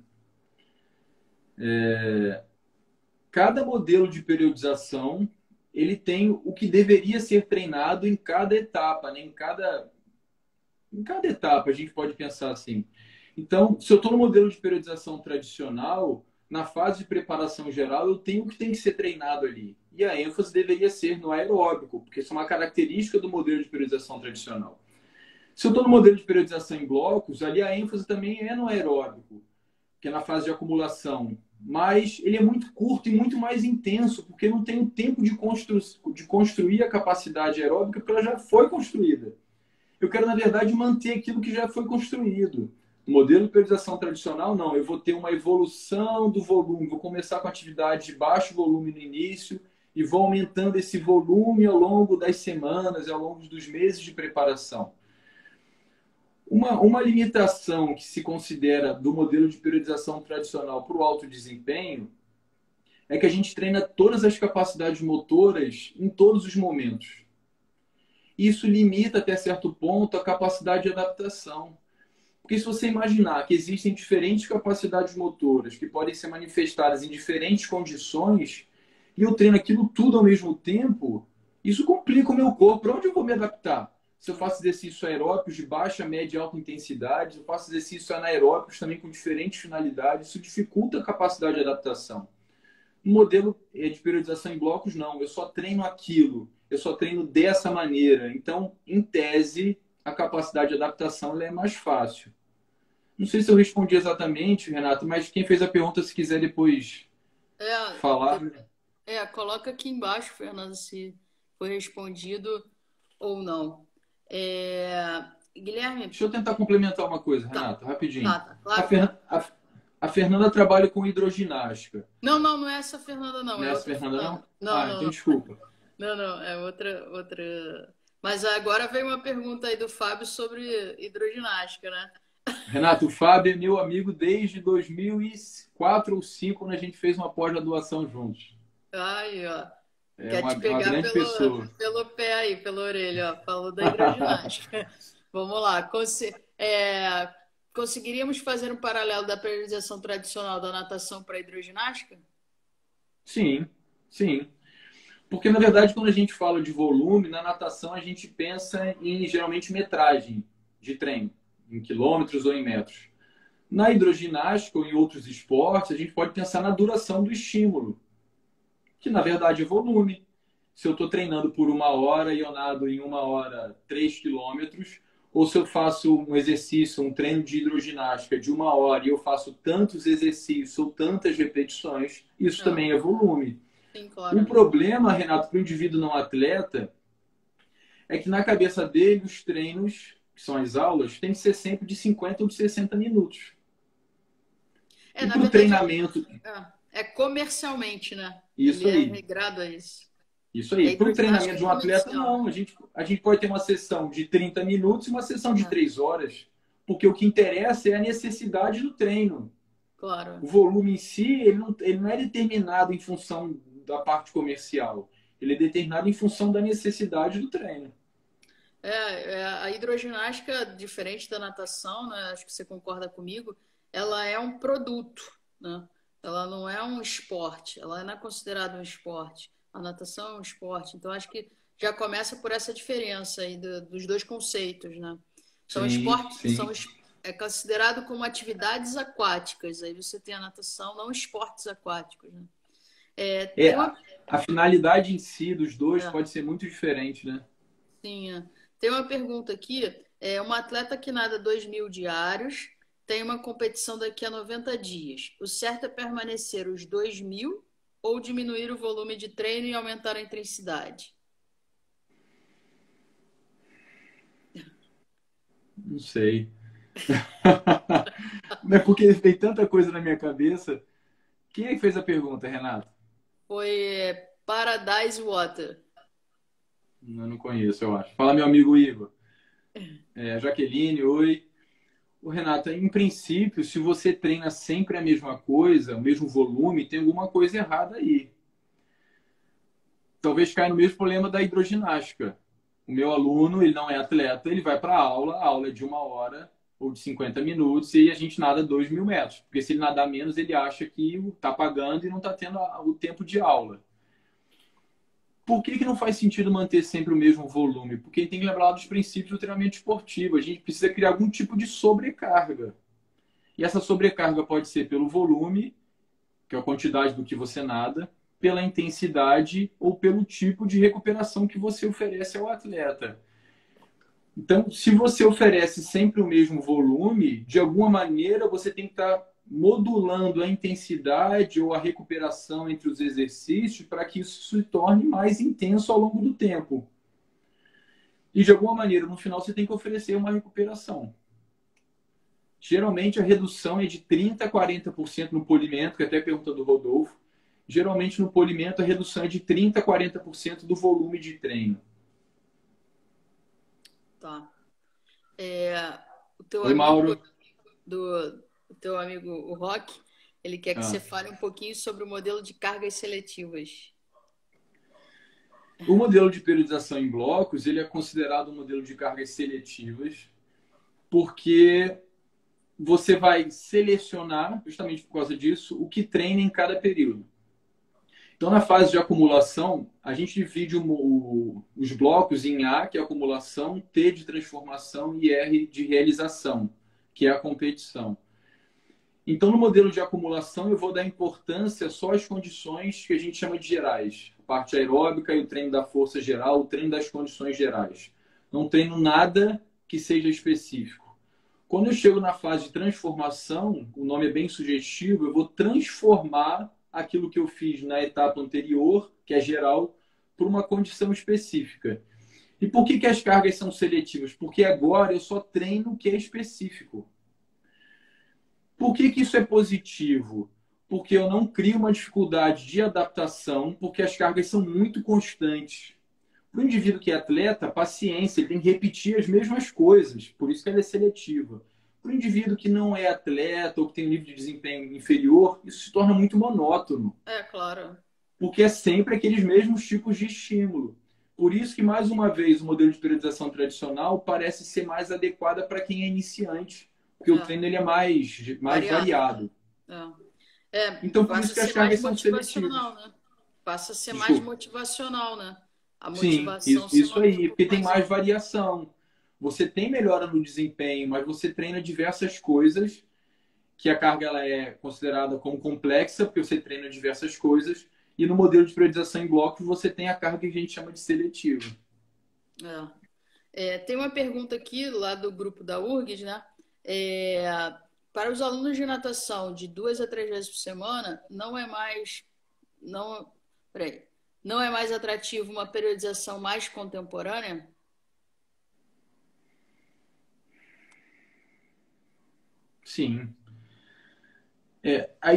Cada modelo de periodização ele tem o que deveria ser treinado em cada etapa, né? Em cada etapa a gente pode pensar assim. Então, se eu estou no modelo de periodização tradicional, na fase de preparação geral, eu tenho o que tem que ser treinado ali. E a ênfase deveria ser no aeróbico, porque isso é uma característica do modelo de periodização tradicional. Se eu estou no modelo de periodização em blocos, ali a ênfase também é no aeróbico, que é na fase de acumulação. Mas ele é muito curto e muito mais intenso, porque não tem o tempo de construir a capacidade aeróbica, porque ela já foi construída. Eu quero, na verdade, manter aquilo que já foi construído. No modelo de periodização tradicional, não. Eu vou ter uma evolução do volume. Vou começar com atividade de baixo volume no início e vou aumentando esse volume ao longo das semanas, ao longo dos meses de preparação. Uma limitação que se considera do modelo de periodização tradicional para o alto desempenho é que a gente treina todas as capacidades motoras em todos os momentos. Isso limita até certo ponto a capacidade de adaptação. Porque se você imaginar que existem diferentes capacidades motoras que podem ser manifestadas em diferentes condições e eu treino aquilo tudo ao mesmo tempo, isso complica o meu corpo. Para onde eu vou me adaptar? Se eu faço exercícios aeróbicos de baixa, média e alta intensidade, se eu faço exercícios anaeróbicos também com diferentes finalidades, isso dificulta a capacidade de adaptação. No modelo de periodização em blocos, não. Eu só treino aquilo. Eu só treino dessa maneira. Então, em tese, a capacidade de adaptação ela é mais fácil. Não sei se eu respondi exatamente, Renato, mas quem fez a pergunta, se quiser depois falar. Coloca aqui embaixo, Fernando, se foi respondido ou não. Guilherme, Deixa eu tentar complementar uma coisa, tá, Renato, rapidinho. tá, A, claro, Fer... claro. a Fernanda trabalha com hidroginástica. Não é essa Fernanda, não, Não é é essa outra Fernanda, não? Fernanda. Não, Ah, não, então não. desculpa. Não, é outra. Mas agora veio uma pergunta aí do Fábio sobre hidroginástica, né? Renato, o Fábio é meu amigo desde 2004 ou 2005, quando a gente fez uma pós-graduação juntos. Aí, ó. É Quer te uma pegar grande pessoa. pelo pé aí, pela orelha, ó. Falou da hidroginástica. Vamos lá. Conseguiríamos fazer um paralelo da periodização tradicional da natação para a hidroginástica? Sim, sim. Porque, na verdade, quando a gente fala de volume, na natação a gente pensa em, geralmente, metragem de treino, em quilômetros ou em metros. Na hidroginástica ou em outros esportes, a gente pode pensar na duração do estímulo, que na verdade é volume. Se eu estou treinando por 1 hora e eu nado em 1 hora 3 quilômetros, ou se eu faço um exercício, um treino de hidroginástica de 1 hora e eu faço tantos exercícios ou tantas repetições, isso também é volume. Sim, O claro. problema, Renato, para o indivíduo não atleta, é que na cabeça dele os treinos, que são as aulas, tem que ser sempre de 50 ou de 60 minutos. E Na para o verdade, treinamento, é comercialmente, né? isso Ele é aí. regrado a isso. Isso E a aí. Para o hidroginástica treinamento é de um atleta, comercial. não. A gente pode ter uma sessão de 30 minutos e uma sessão de É, 3 horas. Porque o que interessa é a necessidade do treino. claro. O volume em si, ele não é determinado em função da parte comercial. Ele é determinado em função da necessidade do treino. A hidroginástica, diferente da natação, né? Acho que você concorda comigo, ela é um produto, né? Ela não é um esporte, ela não é considerada um esporte. A natação é um esporte, então acho que já começa por essa diferença aí dos dois conceitos, né? São Sim, esportes, sim. é considerado como atividades aquáticas. Aí você tem a natação, não esportes aquáticos, né? É, Tem uma, a finalidade em si dos dois é, pode ser muito diferente, né? Sim, tem uma pergunta aqui. Uma atleta que nada 2.000 diários tem uma competição daqui a 90 dias. O certo é permanecer os 2.000 ou diminuir o volume de treino e aumentar a intensidade? Não sei. Não é porque veio tanta coisa na minha cabeça. Quem é que fez a pergunta, Renato? Foi Paradise Water. Eu não conheço, eu acho. Fala, meu amigo Igor. Jaqueline, oi. O Renato, em princípio, se você treina sempre a mesma coisa, o mesmo volume, tem alguma coisa errada aí. Talvez caia no mesmo problema da hidroginástica. O meu aluno, ele não é atleta, ele vai para a aula é de 1 hora ou de 50 minutos e a gente nada 2.000 metros. Porque se ele nadar menos, ele acha que está pagando e não está tendo o tempo de aula. Por que não faz sentido manter sempre o mesmo volume? Porque tem que lembrar dos princípios do treinamento esportivo. A gente precisa criar algum tipo de sobrecarga. E essa sobrecarga pode ser pelo volume, que é a quantidade do que você nada, pela intensidade ou pelo tipo de recuperação que você oferece ao atleta. Então, se você oferece sempre o mesmo volume, de alguma maneira você tem que estar modulando a intensidade ou a recuperação entre os exercícios para que isso se torne mais intenso ao longo do tempo. E de alguma maneira, no final, você tem que oferecer uma recuperação. Geralmente a redução é de 30% a 40% no polimento, que até pergunta do Rodolfo. Geralmente no polimento a redução é de 30% a 40% do volume de treino. Tá. É, o teu Oi, amigo Mauro. o teu amigo o Rock, ele quer que você Ah. fale um pouquinho sobre o modelo de cargas seletivas. O modelo de periodização em blocos ele é considerado um modelo de cargas seletivas porque você vai selecionar, justamente por causa disso, o que treina em cada período. Então, na fase de acumulação, a gente divide os blocos em A, que é a acumulação, T de transformação e R de realização, que é a competição. Então, no modelo de acumulação, eu vou dar importância só às condições que a gente chama de gerais. A parte aeróbica e o treino da força geral, o treino das condições gerais. Não treino nada que seja específico. Quando eu chego na fase de transformação, o nome é bem sugestivo, eu vou transformar aquilo que eu fiz na etapa anterior, que é geral, por uma condição específica. E por que as cargas são seletivas? Porque agora eu só treino o que é específico. Por que isso é positivo? Porque eu não crio uma dificuldade de adaptação, porque as cargas são muito constantes. Para o indivíduo que é atleta, paciência, ele tem que repetir as mesmas coisas, por isso que ela é seletiva. Para o indivíduo que não é atleta ou que tem um nível de desempenho inferior, isso se torna muito monótono, Claro. porque é sempre aqueles mesmos tipos de estímulo. Por isso que, mais uma vez, o modelo de periodização tradicional parece ser mais adequado para quem é iniciante, porque o treino ele é mais Variado. variado. E Então, por passa isso a que as ser mais cargas são seletivas. motivacional, né? Passa a ser mais Desculpa. motivacional, né? A Sim, motivação se isso mantém um aí, porque pouco tem mais mais alta. variação. Você tem melhora no desempenho, mas você treina diversas coisas que a carga ela é considerada como complexa, porque você treina diversas coisas, e no modelo de periodização em blocos você tem a carga que a gente chama de seletiva. Tem uma pergunta aqui lá do grupo da URGS, né? É, para os alunos de natação de 2 a 3 vezes por semana, não, peraí, não é mais atrativo uma periodização mais contemporânea? Sim.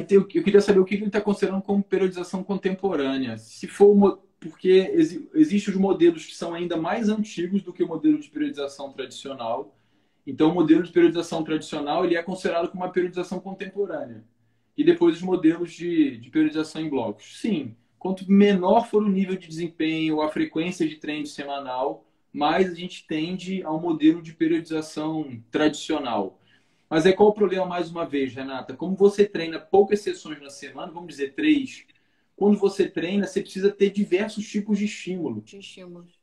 Eu queria saber o que ele está considerando como periodização contemporânea. Se for porque existem os modelos que são ainda mais antigos do que o modelo de periodização tradicional. Então, o modelo de periodização tradicional ele é considerado como uma periodização contemporânea. E depois os modelos de periodização em blocos. Sim, quanto menor for o nível de desempenho, a frequência de treino semanal, mais a gente tende a um modelo de periodização tradicional. Mas qual o problema, mais uma vez, Renata? Como você treina poucas sessões na semana, vamos dizer 3, quando você treina, você precisa ter diversos tipos de estímulo. De estímulos.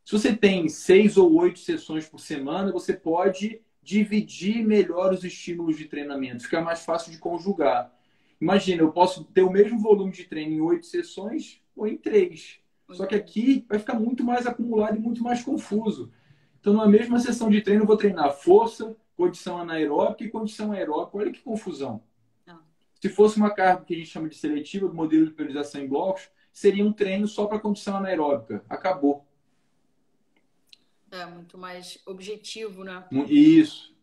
Se você tem 6 ou 8 sessões por semana, você pode dividir melhor os estímulos de treinamento, fica mais fácil de conjugar. Imagina, eu posso ter o mesmo volume de treino em 8 sessões ou em 3. Só que aqui vai ficar muito mais acumulado e muito mais confuso. Então, numa mesma sessão de treino, eu vou treinar força, condição anaeróbica e condição aeróbica. Olha que confusão. Se fosse uma carga que a gente chama de seletiva, do modelo de periodização em blocos, seria um treino só para condição anaeróbica. Acabou. Muito mais objetivo, né? Isso.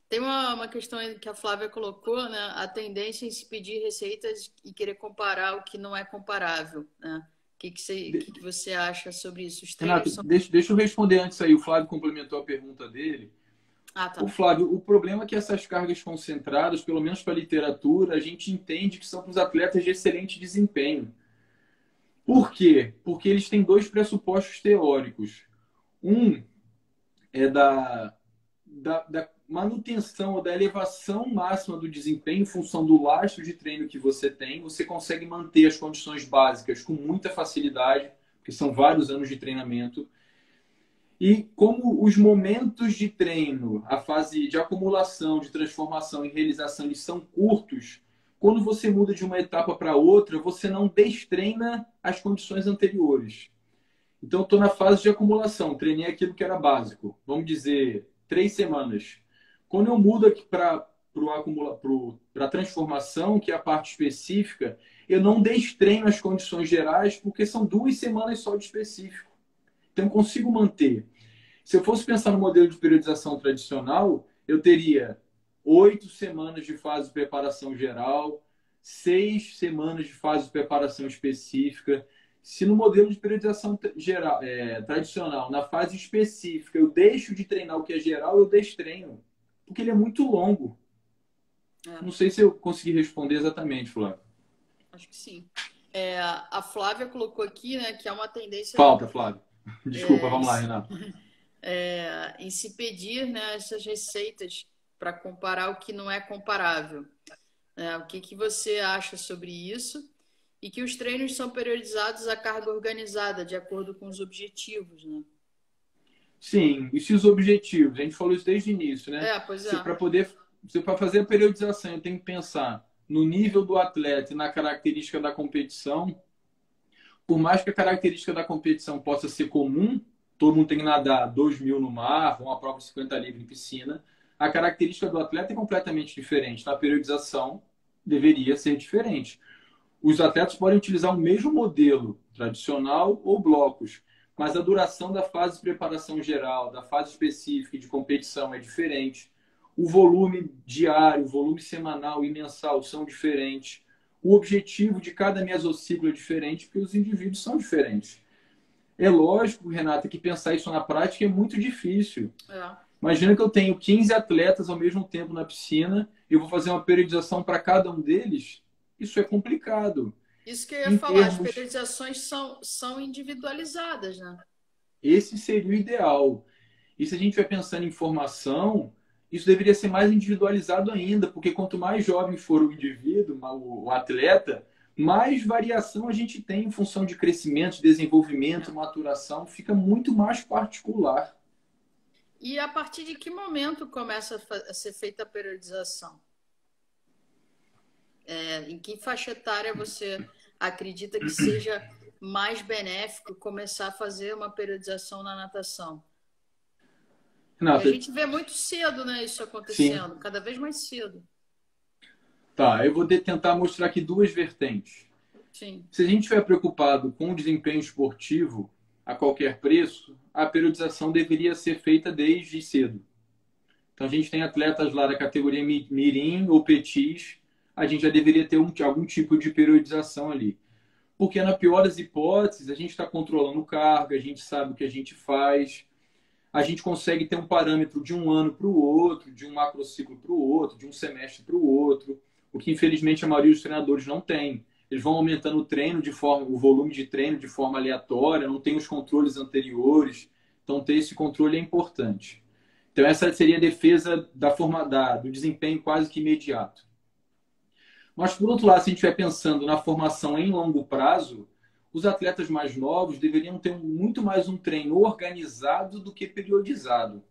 Tem uma questão aí que a Flávia colocou, né? A tendência em se pedir receitas e querer comparar o que não é comparável, né? O que você acha sobre isso? Os Renato, são... deixa eu responder antes aí. O Flávio complementou a pergunta dele. Tá. O Flávio, o problema é que essas cargas concentradas, pelo menos para a literatura, a gente entende que são para os atletas de excelente desempenho. Por quê? Porque eles têm dois pressupostos teóricos. Um é da manutenção ou da elevação máxima do desempenho em função do lastro de treino que você tem. Você consegue manter as condições básicas com muita facilidade, porque são vários anos de treinamento. E como os momentos de treino, a fase de acumulação, de transformação e realização, eles são curtos, quando você muda de uma etapa para outra, você não destreina as condições anteriores. Então, estou na fase de acumulação, treinei aquilo que era básico. Vamos dizer, 3 semanas. Quando eu mudo aqui para a transformação, que é a parte específica, eu não destreino as condições gerais, porque são 2 semanas só de específico. Então, eu consigo manter. Se eu fosse pensar no modelo de periodização tradicional, eu teria 8 semanas de fase de preparação geral, 6 semanas de fase de preparação específica. Se no modelo de periodização geral, tradicional, na fase específica, eu deixo de treinar o que é geral, eu destreino, porque ele é muito longo. Não sei se eu consegui responder exatamente, Flávio. Acho que sim. A Flávia colocou aqui, né, que é uma tendência... Falta, Flávio. Desculpa, vamos lá, Renato. Em se pedir, né, essas receitas para comparar o que não é comparável. O que você acha sobre isso? E que os treinos são periodizados à carga organizada, de acordo com os objetivos, né? Sim, e se os objetivos? A gente falou isso desde o início, né? Pois é. Para fazer a periodização, eu tenho que pensar no nível do atleta e na característica da competição. Por mais que a característica da competição possa ser comum, todo mundo tem que nadar 2.000 no mar, uma prova de 50 livre em piscina, a característica do atleta é completamente diferente. Na periodização, deveria ser diferente. Os atletas podem utilizar o mesmo modelo, tradicional ou blocos, mas a duração da fase de preparação geral, da fase específica de competição é diferente. O volume diário, o volume semanal e mensal são diferentes. O objetivo de cada mesociclo é diferente, porque os indivíduos são diferentes. É lógico, Renata, que pensar isso na prática é muito difícil. Imagina que eu tenho 15 atletas ao mesmo tempo na piscina e eu vou fazer uma periodização para cada um deles. Isso é complicado. Isso que eu ia falar, as periodizações são individualizadas, né? Esse seria o ideal. E se a gente vai pensando em formação, isso deveria ser mais individualizado ainda, porque quanto mais jovem for o indivíduo, o atleta, mais variação a gente tem em função de crescimento, desenvolvimento, maturação, fica muito mais particular. E a partir de que momento começa a ser feita a periodização? Em que faixa etária você acredita que seja mais benéfico começar a fazer uma periodização na natação? E a Renata, gente vê muito cedo, né, isso sim. acontecendo, cada vez mais cedo. Tá, eu vou tentar mostrar aqui duas vertentes. Sim. Se a gente estiver preocupado com o desempenho esportivo a qualquer preço, a periodização deveria ser feita desde cedo. Então a gente tem atletas lá da categoria Mirim ou Petis, a gente já deveria ter algum tipo de periodização ali. Porque na pior das hipóteses, a gente está controlando carga, a gente sabe o que a gente faz, a gente consegue ter um parâmetro de um ano para o outro, de um macrociclo para o outro, de um semestre para o outro, o que infelizmente a maioria dos treinadores não tem. Eles vão aumentando o volume de treino de forma aleatória, não tem os controles anteriores, então ter esse controle é importante. Então essa seria a defesa do desempenho quase que imediato. Mas, por outro lado, se a gente estiver pensando na formação em longo prazo, os atletas mais novos deveriam ter muito mais um treino organizado do que periodizado.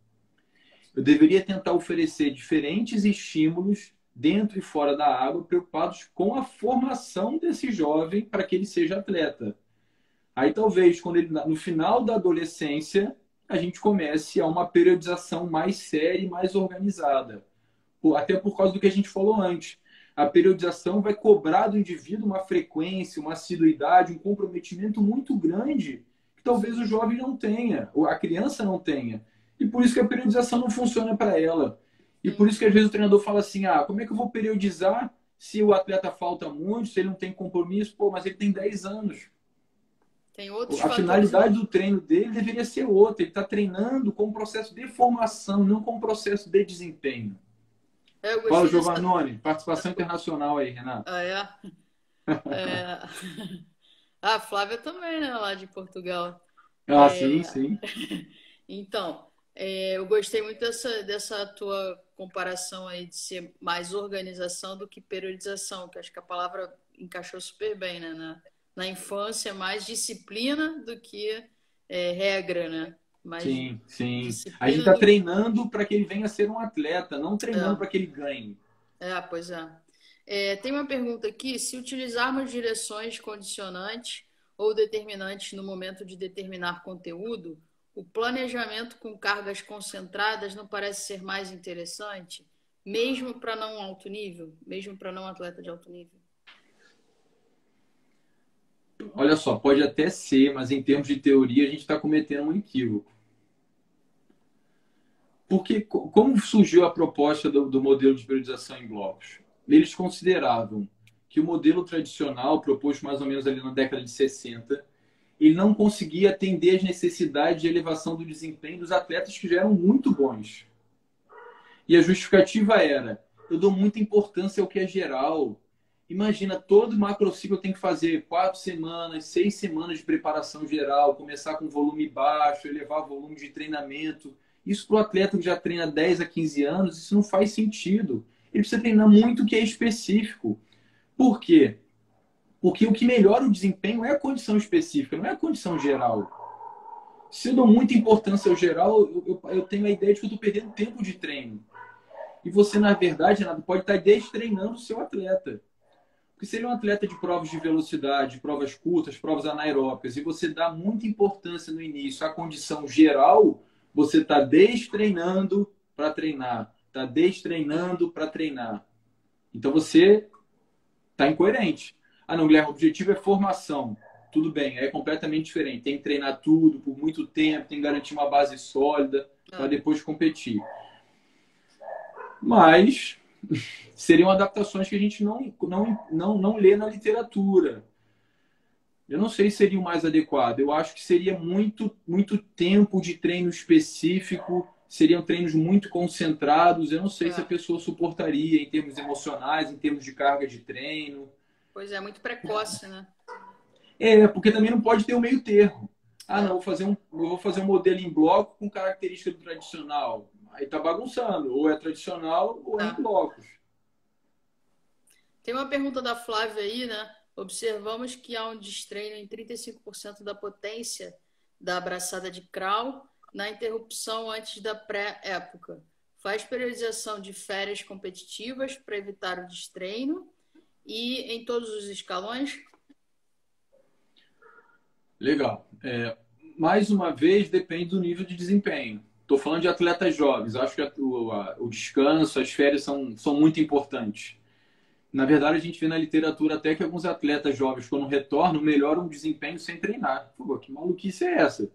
Eu deveria tentar oferecer diferentes estímulos dentro e fora da água, preocupados com a formação desse jovem para que ele seja atleta. Aí talvez, quando ele, no final da adolescência, a gente comece a uma periodização mais séria e mais organizada. Até por causa do que a gente falou antes. A periodização vai cobrar do indivíduo uma frequência, uma assiduidade, um comprometimento muito grande que talvez o jovem não tenha, ou a criança não tenha. E por isso que a periodização não funciona para ela. E por Sim. isso que às vezes o treinador fala assim: como é que eu vou periodizar se o atleta falta muito, se ele não tem compromisso? Pô, mas ele tem 10 anos. Tem outros A fatores. finalidade do treino dele deveria ser outra. Ele está treinando com um processo de formação, não com um processo de desempenho. Eu Fala, gostei Giovannone. Participação internacional aí, Renato. Ah, é? É... A Flávia também, né? Lá de Portugal. Ah, sim, sim. Então, eu gostei muito dessa tua comparação aí de ser mais organização do que periodização, que acho que a palavra encaixou super bem, né? Na infância, é mais disciplina do que regra, né? Mais Sim, sim. A gente disciplina está do. treinando para que ele venha a ser um atleta, não treinando para que ele ganhe. Pois é. Tem uma pergunta aqui: se utilizarmos direções condicionantes ou determinantes no momento de determinar conteúdo, o planejamento com cargas concentradas não parece ser mais interessante, mesmo para não alto nível, mesmo para não atleta de alto nível? Olha só, pode até ser, mas em termos de teoria a gente está cometendo um equívoco. Porque como surgiu a proposta do modelo de periodização em blocos? Eles consideravam que o modelo tradicional, proposto mais ou menos ali na década de 60, ele não conseguia atender às necessidades de elevação do desempenho dos atletas que já eram muito bons. E a justificativa era: eu dou muita importância ao que é geral. Imagina, todo macrociclo tem que fazer 4 semanas, 6 semanas de preparação geral, começar com volume baixo, elevar volume de treinamento. Isso para o atleta que já treina 10 a 15 anos, isso não faz sentido. Ele precisa treinar muito o que é específico. Por quê? Porque o que melhora o desempenho é a condição específica, não é a condição geral. Se eu dou muita importância ao geral, eu tenho a ideia de que eu estou perdendo tempo de treino. E você, na verdade, Renato, pode estar destreinando o seu atleta. Porque se ele é um atleta de provas de velocidade, provas curtas, provas anaeróbicas, e você dá muita importância no início à condição geral, você está destreinando para treinar. Está destreinando para treinar. Então você está incoerente. Ah, não, Guilherme, o objetivo é formação. Tudo bem, é completamente diferente. Tem que treinar tudo por muito tempo, tem que garantir uma base sólida para Ah, depois competir. Mas seriam adaptações que a gente não lê na literatura. Eu não sei se seria o mais adequado. Eu acho que seria muito tempo de treino específico, seriam treinos muito concentrados. Eu não sei se a é. pessoa suportaria em termos emocionais, em termos de carga de treino. Pois é, muito precoce, né? Porque também não pode ter o meio termo. Ah, não, É. eu vou fazer um modelo em bloco com característica do tradicional. Aí tá bagunçando. Ou é tradicional ou é em Tá. blocos. Tem uma pergunta da Flávia aí, né? Observamos que há um destreino em 35% da potência da abraçada de crawl na interrupção antes da pré-época. Faz periodização de férias competitivas para evitar o destreino e em todos os escalões? Legal. Mais uma vez, depende do nível de desempenho. Estou falando de atletas jovens. Acho que o descanso, as férias são muito importantes. Na verdade, a gente vê na literatura até que alguns atletas jovens, quando retornam, melhoram o desempenho sem treinar. Pô, que maluquice é essa?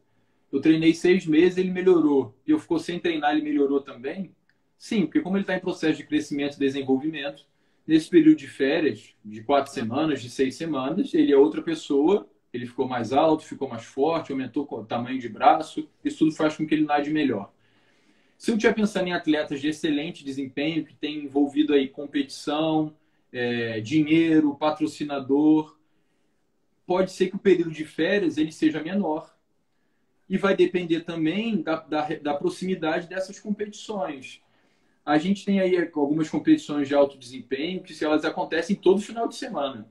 Eu treinei 6 meses, ele melhorou. E eu ficou sem treinar, ele melhorou também? Sim, porque como ele está em processo de crescimento e desenvolvimento, nesse período de férias, de 4 semanas, de 6 semanas, ele é outra pessoa, ele ficou mais alto, ficou mais forte, aumentou o tamanho de braço, isso tudo faz com que ele nade melhor. Se eu estiver pensando em atletas de excelente desempenho, que tem envolvido aí competição, dinheiro, patrocinador, pode ser que o período de férias ele seja menor. E vai depender também da proximidade dessas competições. A gente tem aí algumas competições de alto desempenho que elas acontecem todo final de semana.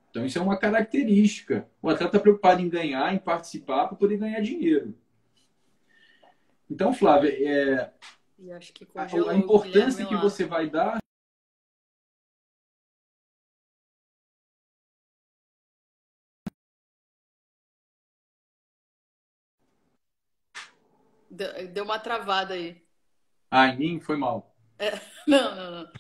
Então isso é uma característica. O atleta está preocupado em ganhar, em participar para poder ganhar dinheiro. Então, Flávia, E acho que a congelou o Guilherme importância que lá. você vai dar. Deu uma travada aí. Ah, em mim foi mal. Não, não, não.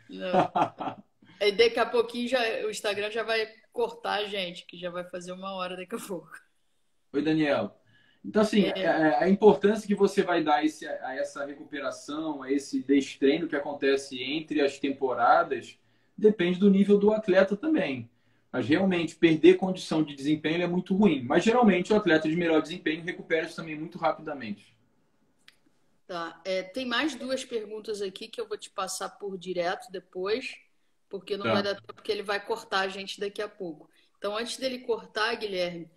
Não. Aí daqui a pouquinho o Instagram já vai cortar a gente, que já vai fazer 1 hora daqui a pouco. Oi, Daniel. Então, assim, É, a importância que você vai dar a essa recuperação, a esse destreino que acontece entre as temporadas, depende do nível do atleta também. Mas realmente, perder condição de desempenho é muito ruim. Mas geralmente o atleta de melhor desempenho recupera isso também muito rapidamente. tá. Tem mais 2 perguntas aqui que eu vou te passar por direto depois, porque não vai Tá. dar tempo, porque ele vai cortar a gente daqui a pouco. Então, antes dele cortar, Guilherme,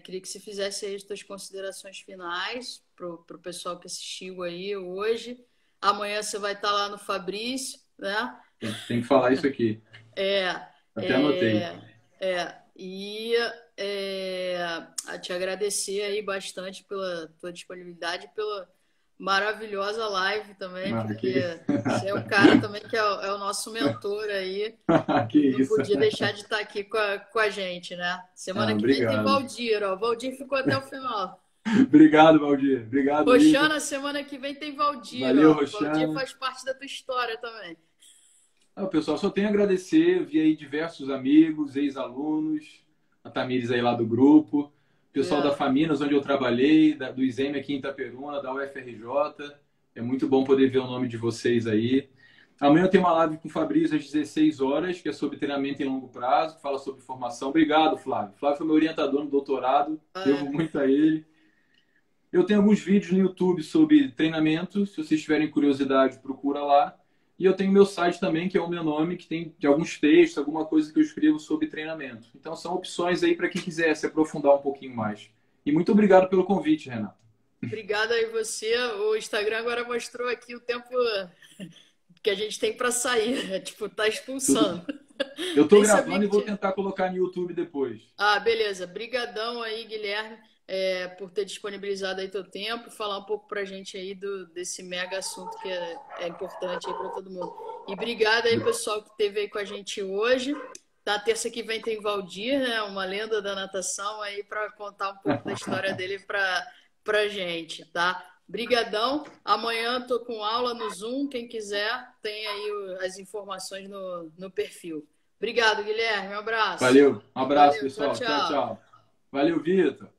queria que você fizesse aí as suas considerações finais para o pessoal que assistiu aí hoje. Amanhã você vai estar lá no Fabrício, né? Tem que falar isso aqui. É, Até anotei. é, e a te agradecer aí bastante pela tua disponibilidade, pela maravilhosa live também, Ah, porque você é um cara também que é o nosso mentor aí, que e não isso. podia deixar de estar aqui com a gente, né? Semana Ah, que vem tem obrigado. Valdir, ó. Valdir ficou até o final. Obrigado, Valdir. Obrigado, Igor. Roxana, semana que vem tem Valdir, Valeu, ó. Valdir Roxana. faz parte da tua história também. Pessoal, só tenho a agradecer. Vi aí diversos amigos, ex-alunos, a Tamires aí lá do grupo, pessoal da É. Faminas, onde eu trabalhei, do ISEM aqui em Itaperuna, da UFRJ. É muito bom poder ver o nome de vocês aí. Amanhã eu tenho uma live com o Fabrício às 16 horas, que é sobre treinamento em longo prazo, que fala sobre formação. Obrigado, Flávio. Flávio foi meu orientador no doutorado, devo Ah, muito a ele. Eu tenho alguns vídeos no YouTube sobre treinamento. Se vocês tiverem curiosidade, procura lá. E eu tenho meu site também, que é o meu nome, que tem de alguns textos, alguma coisa que eu escrevo sobre treinamento. Então são opções aí para quem quiser se aprofundar um pouquinho mais. E muito obrigado pelo convite, Renato. obrigada aí você. O Instagram agora mostrou aqui o tempo que a gente tem para sair. Tipo, tá Tudo... expulsando. Eu estou Nem sabia gravando e que vou tinha. tentar colocar no YouTube depois. Ah, beleza. Brigadão aí, Guilherme, por ter disponibilizado aí teu tempo e falar um pouco pra gente aí desse mega assunto que é importante aí para todo mundo. E obrigado aí, pessoal, que esteve aí com a gente hoje. Na terça que vem tem Valdir, né, uma lenda da natação aí para contar um pouco da história dele pra gente, tá? Brigadão. Amanhã tô com aula no Zoom, quem quiser tem aí as informações no perfil. Obrigado, Guilherme. Um abraço. Valeu, um abraço, Valeu, tchau, pessoal. Tchau, tchau. tchau. Valeu, Vitor.